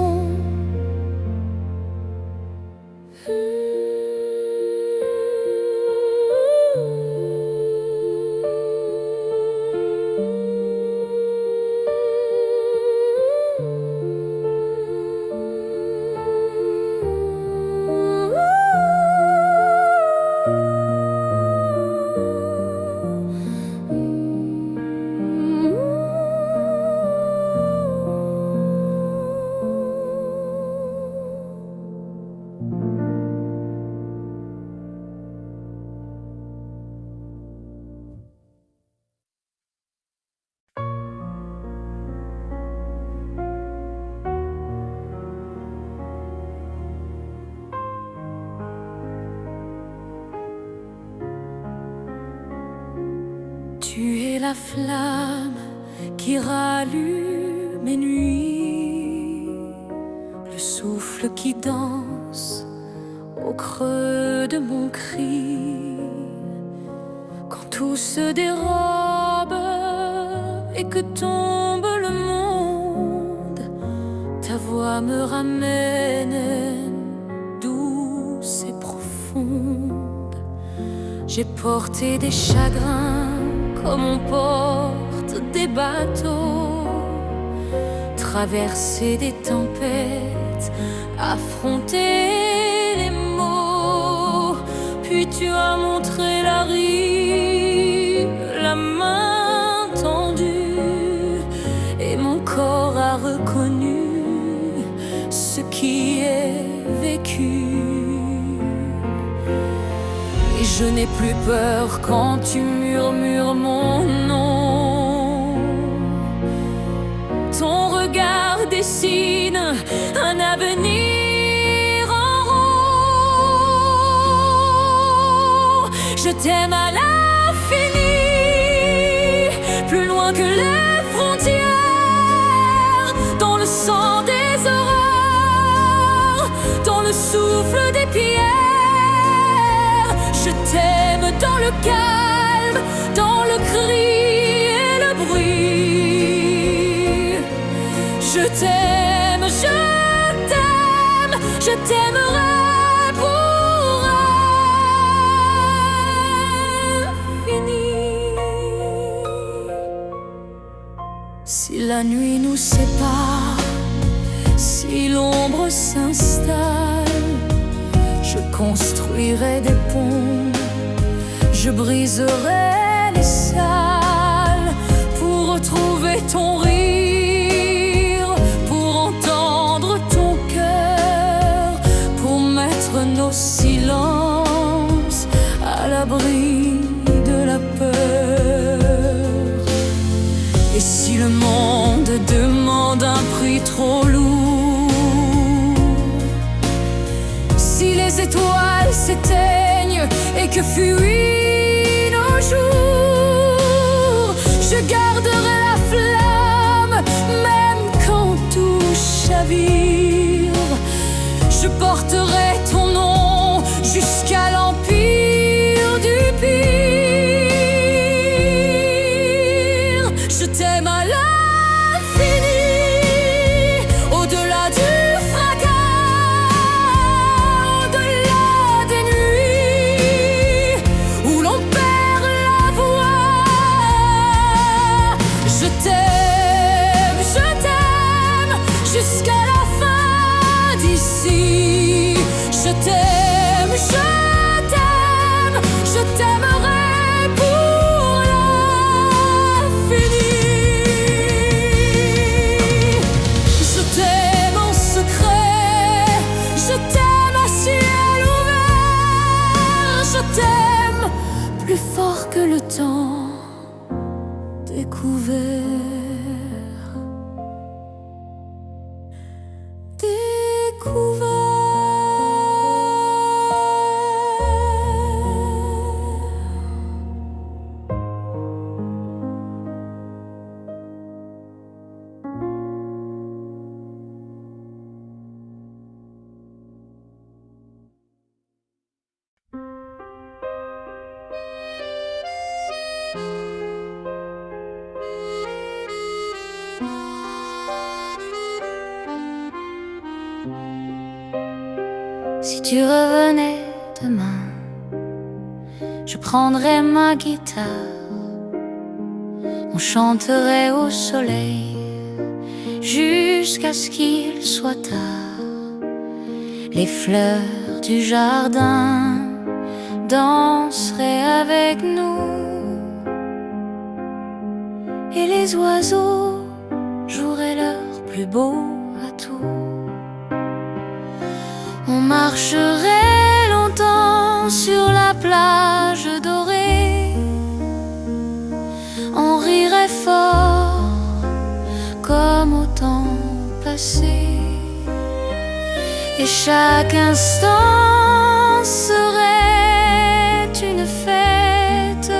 Tu es la flamme qui rallume mes nuits, le souffle qui danse au creux de mon cri. Quand tout se dérobe et que tombe le monde, ta voix me ramène douce et profonde. J'ai porté des chagrins comme on porte des bateaux, traversé des tempêtes, affronté les maux. Puis tu as montré la rive, la main tendue, et mon corps a reconnu ce qui est vécu. Et je n'ai plus peur quand tu murmures mon nom. Ton regard dessine un avenir en rond. Je t'aime à l'infini, plus loin que les frontières, dans le sang des aurores, dans le souffle des pierres. Je t'aime dans le calme, dans le cri et le bruit. Je t'aime, je t'aime, je t'aimerai pour infini. Si la nuit nous sépare, si l'ombre s'installe, je construirai des ponts, je briserai les salles pour retrouver ton rire, pour entendre ton cœur, pour mettre nos silences à l'abri de la peur. Et si le monde demande un prix trop lourd, si les étoiles s'éteignent et que fuient nos jours, je garderai la flamme, même quand tout chavire. Je porterai ton nom jusqu'à l'empire du pire. Je t'aime à l'infini, au-delà du fracas, au-delà des nuits où l'on perd la voix. Je t'aime jusqu'à la fin d'ici. Je t'aime, je t'aimerai pour l'infini. Je t'aime en secret, je t'aime à ciel ouvert. Je t'aime plus fort que le temps découvert. Si tu revenais demain, je prendrais ma guitare, on chanterait au soleil jusqu'à ce qu'il soit tard. Les fleurs du jardin danseraient avec nous et les oiseaux joueraient leur plus beau atout. On marcherait longtemps sur la plage dorée, on rirait fort comme au temps passé, et chaque instant serait une fête,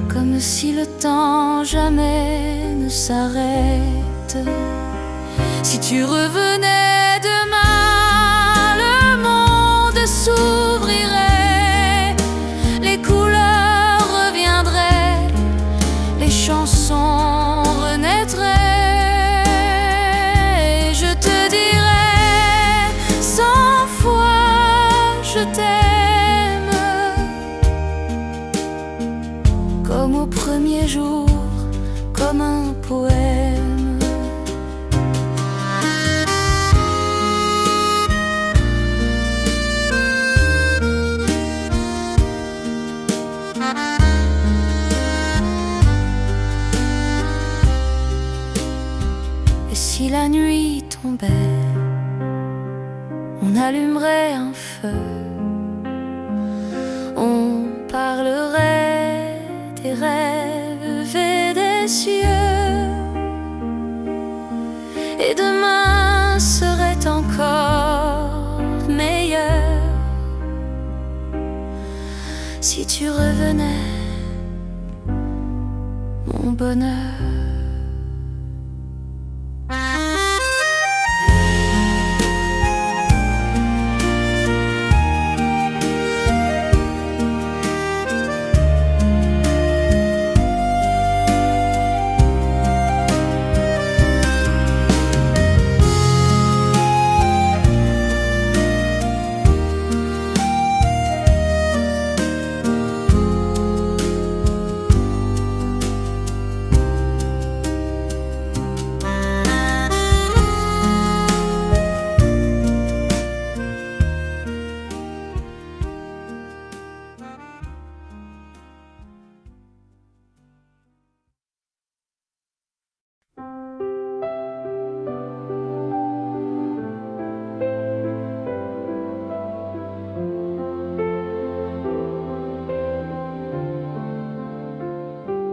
comme si le temps jamais ne s'arrête. Si tu revenais demain, le monde s'ouvrirait, les couleurs reviendraient, les chansons renaîtraient. Je te dirais 100 fois je t'aime, comme au premier jour, comme un poème. Si la nuit tombait, on allumerait un feu rêver des cieux. Et demain serait encore meilleur si tu revenais, mon bonheur.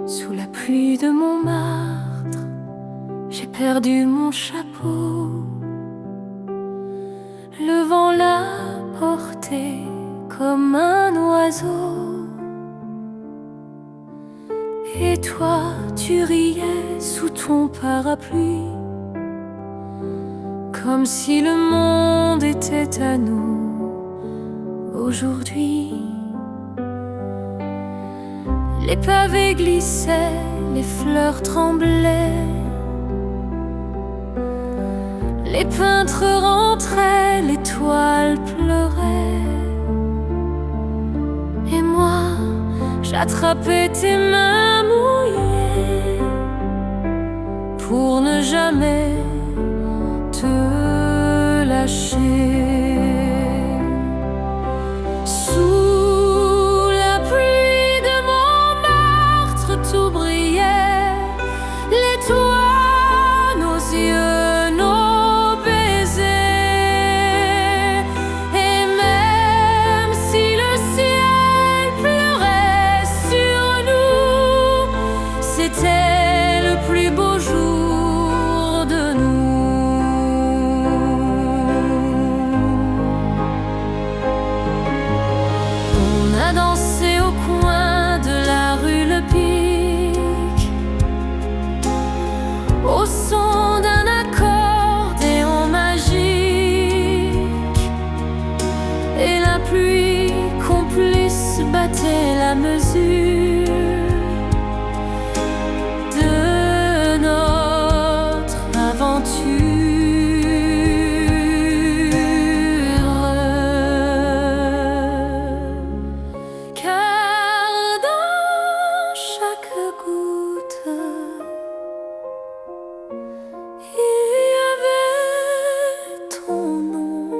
Sous la pluie de Montmartre, j'ai perdu mon chapeau. Le vent l'a porté comme un oiseau. Et toi, tu riais sous ton parapluie, comme si le monde était à nous aujourd'hui. Les pavés glissaient, les fleurs tremblaient, les peintres rentraient, les toiles pleuraient. Et moi, j'attrapais tes mains mouillées pour ne jamais te lâcher. Au son d'un accordéon magique, et la pluie complice battait la mesure de notre aventure. Car dans chaque goutte, il y avait ton nom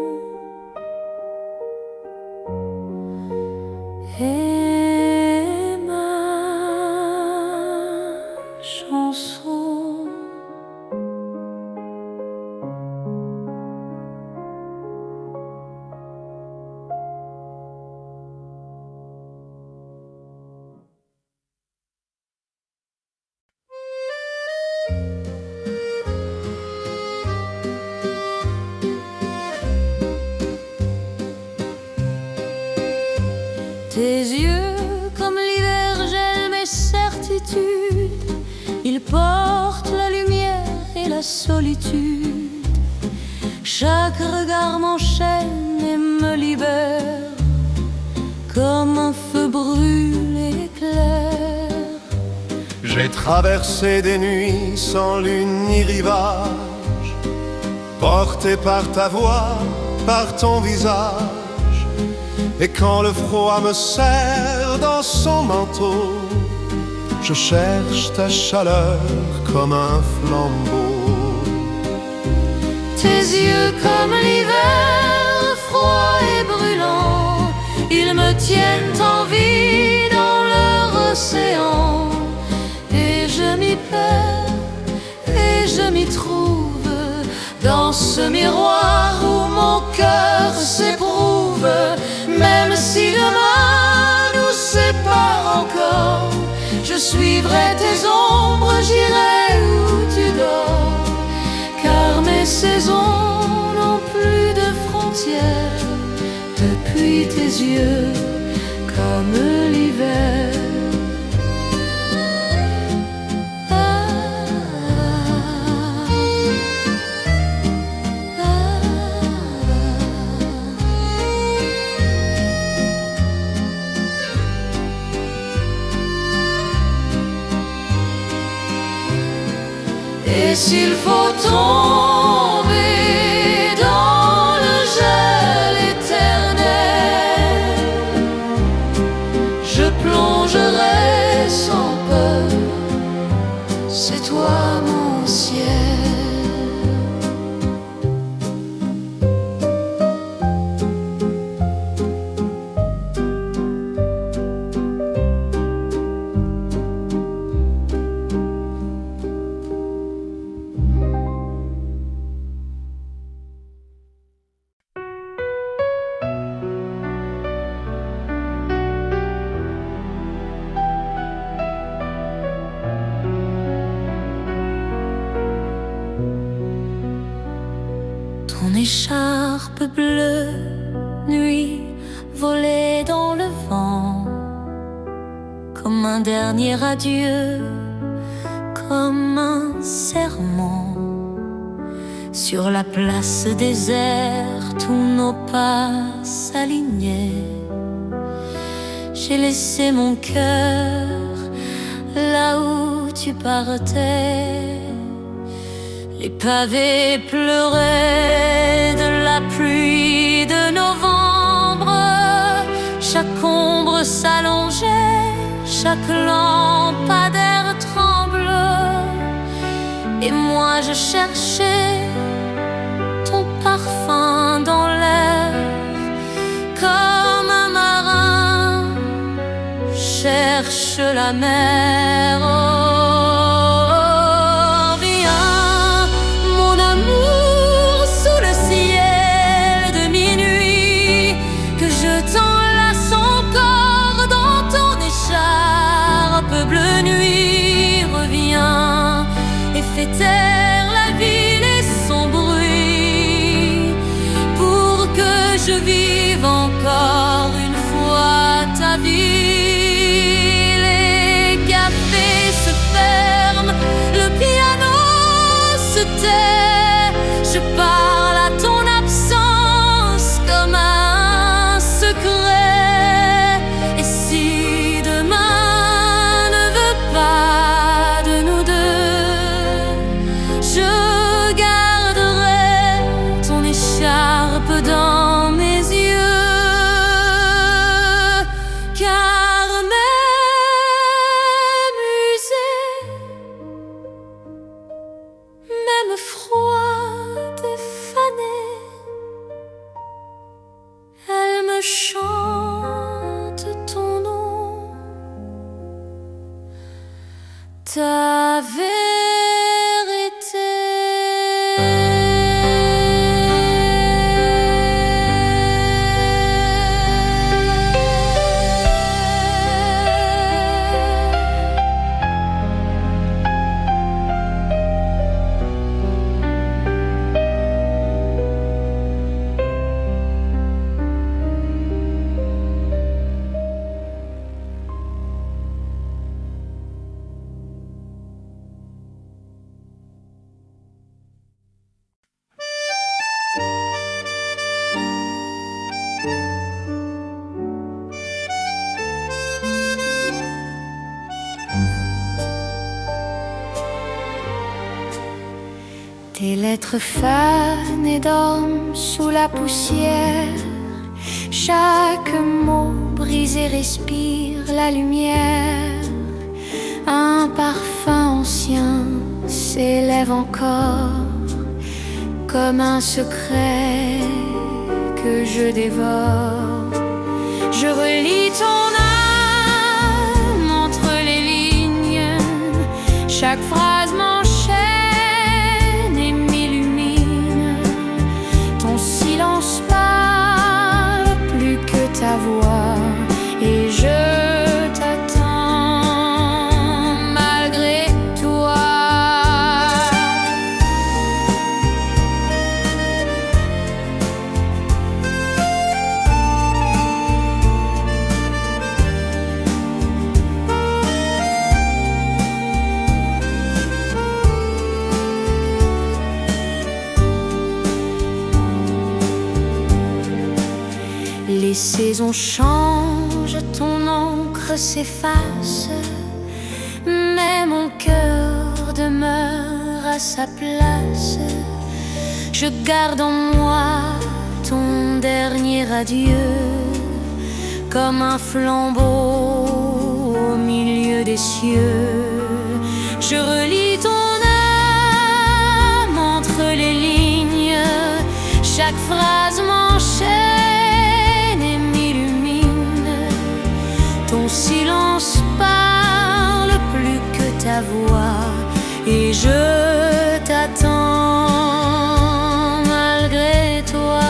et ma chanson. Tes yeux, comme l'hiver, gèlent mes certitudes. Ils portent la lumière et la solitude. Chaque regard m'enchaîne et me libère, comme un feu brûle et éclaire. J'ai traversé des nuits sans lune ni rivage, porté par ta voix, par ton visage. Et quand le froid me serre dans son manteau, je cherche ta chaleur comme un flambeau. Tes yeux comme l'hiver, froid et brûlant, ils me tiennent en vie dans leur océan. Et je m'y perds, et je m'y trouve, dans ce miroir où mon cœur s'éprouve. Même si demain nous sépare encore, je suivrai tes ombres, j'irai où tu dors, car mes saisons n'ont plus de frontières depuis tes yeux, comme l'hiver. Et s'il faut tomber dans le gel éternel, je plongerai sans peur, c'est toi mon ciel. Ton écharpe bleue, nuit, volée dans le vent, comme un dernier adieu, comme un serment. Sur la place déserte où nos pas s'alignaient, j'ai laissé mon cœur là où tu partais. Les pavés pleuraient de la pluie de novembre, chaque ombre s'allongeait, chaque lampadaire tremble. Et moi je cherchais ton parfum dans l'air, comme un marin cherche la mer. Oh, viens, mon amour, sous le ciel de minuit, que je t'enlace encore dans ton écharpe bleu nuit. Reviens et fais taire la ville et son bruit, pour que je vive encore une fois ta vie. Les cafés se ferment, le piano se tait, je parle à ton absence comme un secret. Et si demain ne veut pas de nous deux, je garderai ton écharpe dans mes yeux, car même usée, même froide et fanée, elle me chante ton nom, ta vérité. Tes lettres fanent et dorment sous la poussière, chaque mot brisé respire la lumière. Un parfum ancien s'élève encore, comme un secret que je dévore. Je relis ton âme entre les lignes, chaque phrase m'enchaîne et m'illumine. Ton silence parle plus que ta voix, et je t'attends. on change, ton encre s'efface, mais mon cœur demeure à sa place. Je garde en moi ton dernier adieu, comme un flambeau au milieu des cieux. Je relis ton âme entre les lignes, chaque phrase m'enchaîne et m'illumine. Ton silence parle plus que ta voix, et je t'attends malgré toi.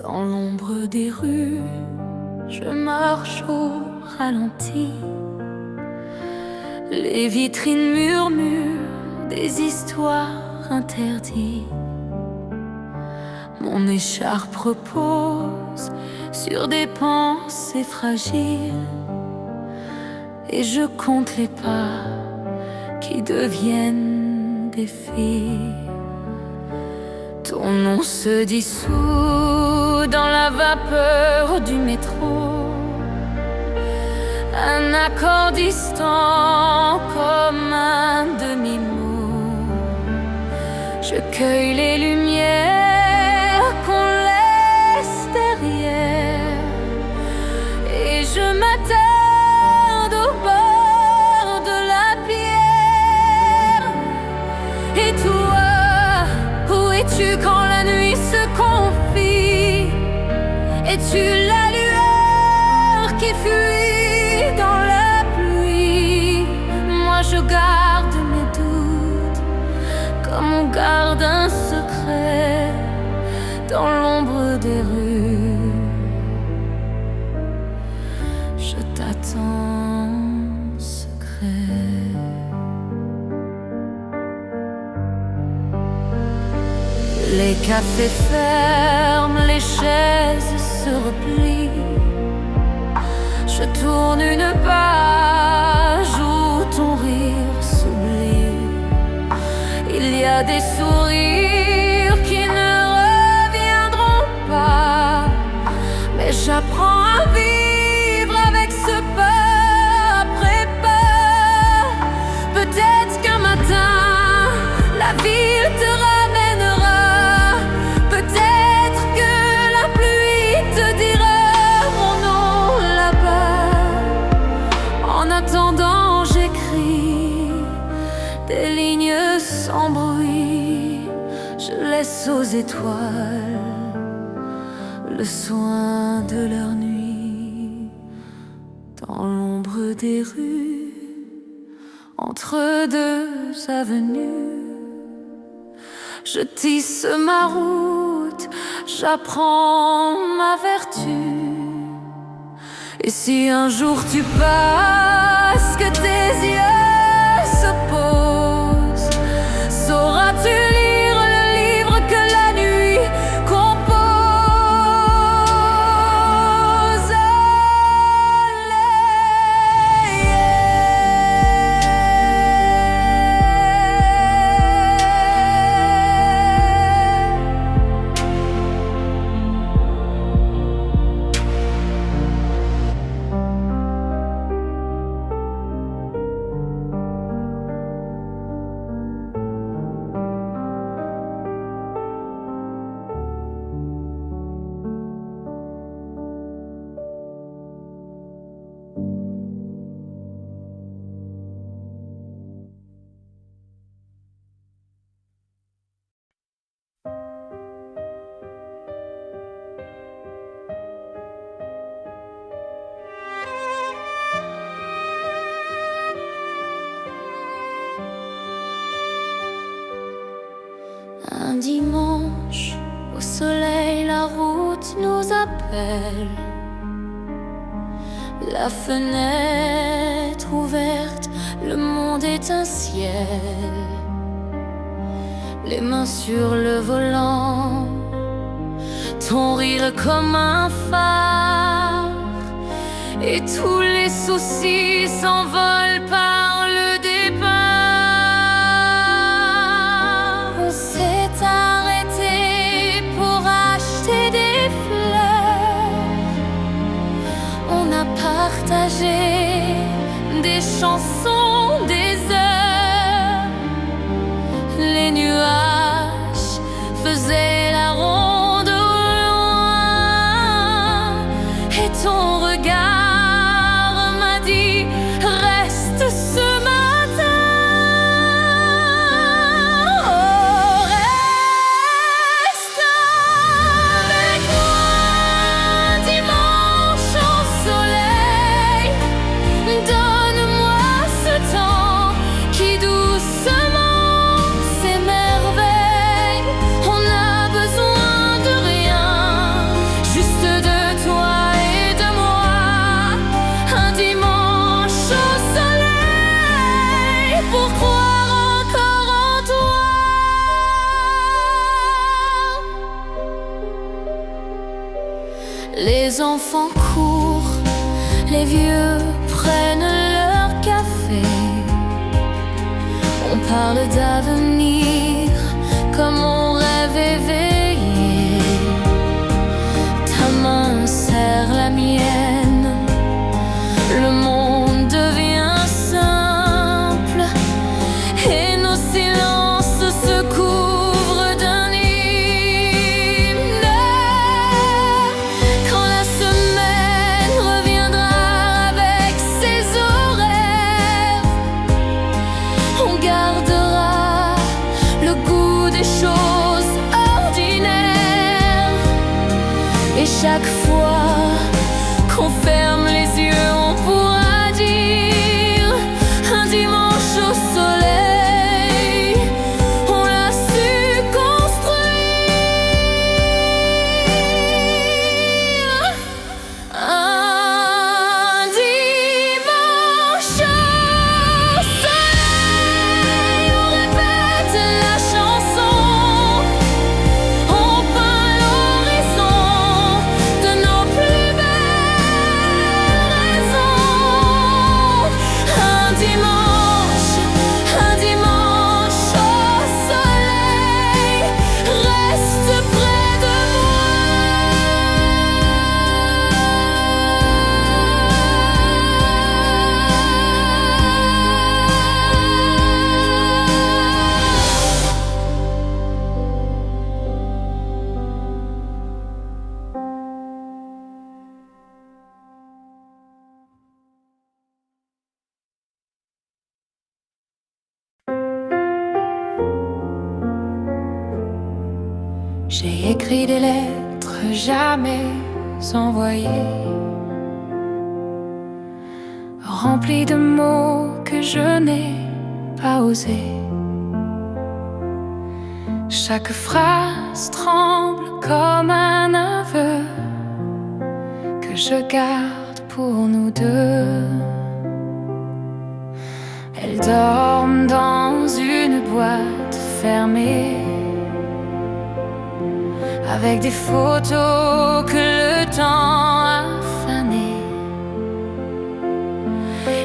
Dans l'ombre des rues, je marche au ralenti. Les vitrines murmurent des histoires interdites. Mon écharpe repose sur des pensées fragiles, et je compte les pas qui deviennent des fils. Ton nom se dissout dans la vapeur du métro, un accord distant comme un demi-mot. Je cueille les lumières qu'on laisse derrière, et je m'attarde au bord de la pierre. Et toi, où es-tu quand la nuit se confie? Es-tu la lueur qui fuit dans la pluie? Moi je garde mes doutes, comme on garde un secret dans l'ombre des rues. Je t'attends secret. Les cafés ferment, les chaises se replient. Je tourne une page où ton rire s'oublie. Il y a des sourires qui ne reviendront pas, mais j'apprends à vivre avec ce pas après pas. Peut-être qu'un matin la ville te ramènera. Peut-être que la pluie te dira mon nom là-bas. En attendant, j'écris des lignes sans bruit. Je laisse aux étoiles le soin de leur nuit. Dans l'ombre des rues, entre deux avenues, je tisse ma route, j'apprends ma vertu. Et si un jour tu passes, que tes yeux se posent, sauras-tu lire le livre que la nuit compose? m'appelle. La fenêtre ouverte, le monde est un ciel. Les mains sur le volant, ton rire comme un phare, et tous les soucis s'envolent par le départ. On s'est arrêté pour acheter des fleurs. On a partagé des chansons, des heures. Les nuages faisaient la ronde au loin, et ton regard m'a dit reste ce matin. Oh, reste avec moi dimanche au soleil. Donne-moi ce temps qui doucement s'émerveille. On n'a besoin de rien, juste de toi et de moi. Un dimanche au soleil pour croire encore en toi. Les enfants courent, les vieux prennent leur café. On parle d'avenir comme on rêve éveillé. Ta main serre la mienne, le monde devient simple, et nos silences se couvrent d'un hymne. Quand la semaine reviendra avec ses horaires, on gardera le goût des choses ordinaires. Et chaque fois qu'on ferme les yeux, on pourra dire un dimanche au soleil, on l'a su construire. Un dimanche au soleil, on répète la chanson, on peint l'horizon de nos plus belles raisons. Un dimanche au soleil, reste près de J'ai écrit des lettres jamais envoyées, remplies de mots que je n'ai pas osés. Chaque phrase tremble comme un aveu que je garde pour nous deux. Elles dorment dans une boîte fermée, avec des photos que le temps a fanées.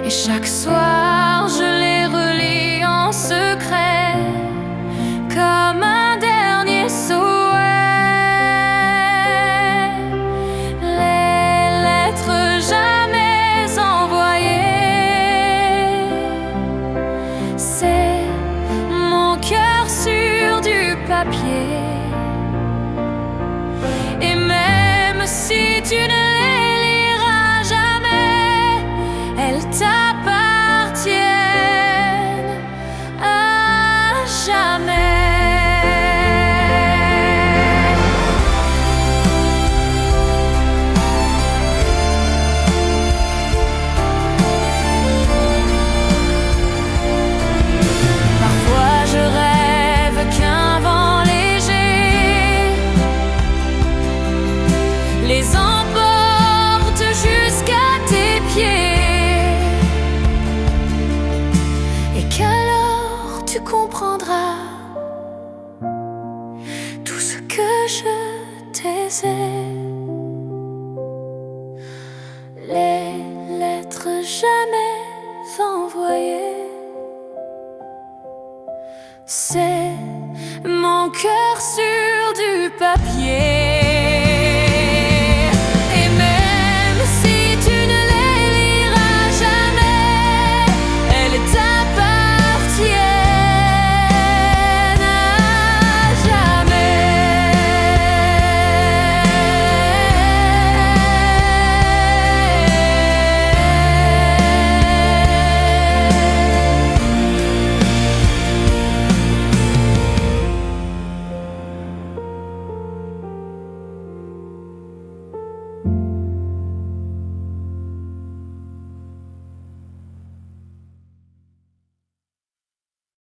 Et chaque soir je les relis en secret, comme un dernier souhait. Les lettres jamais envoyées, c'est mon cœur sur du papier. Et même si tu ne les liras jamais, elles t'appartiennent à jamais. Parfois je rêve qu'un vent léger les emporte jusqu'à tes pieds, et qu'alors tu comprendras tout ce que je t'aisais. Les lettres jamais envoyées, c'est mon cœur sur du papier.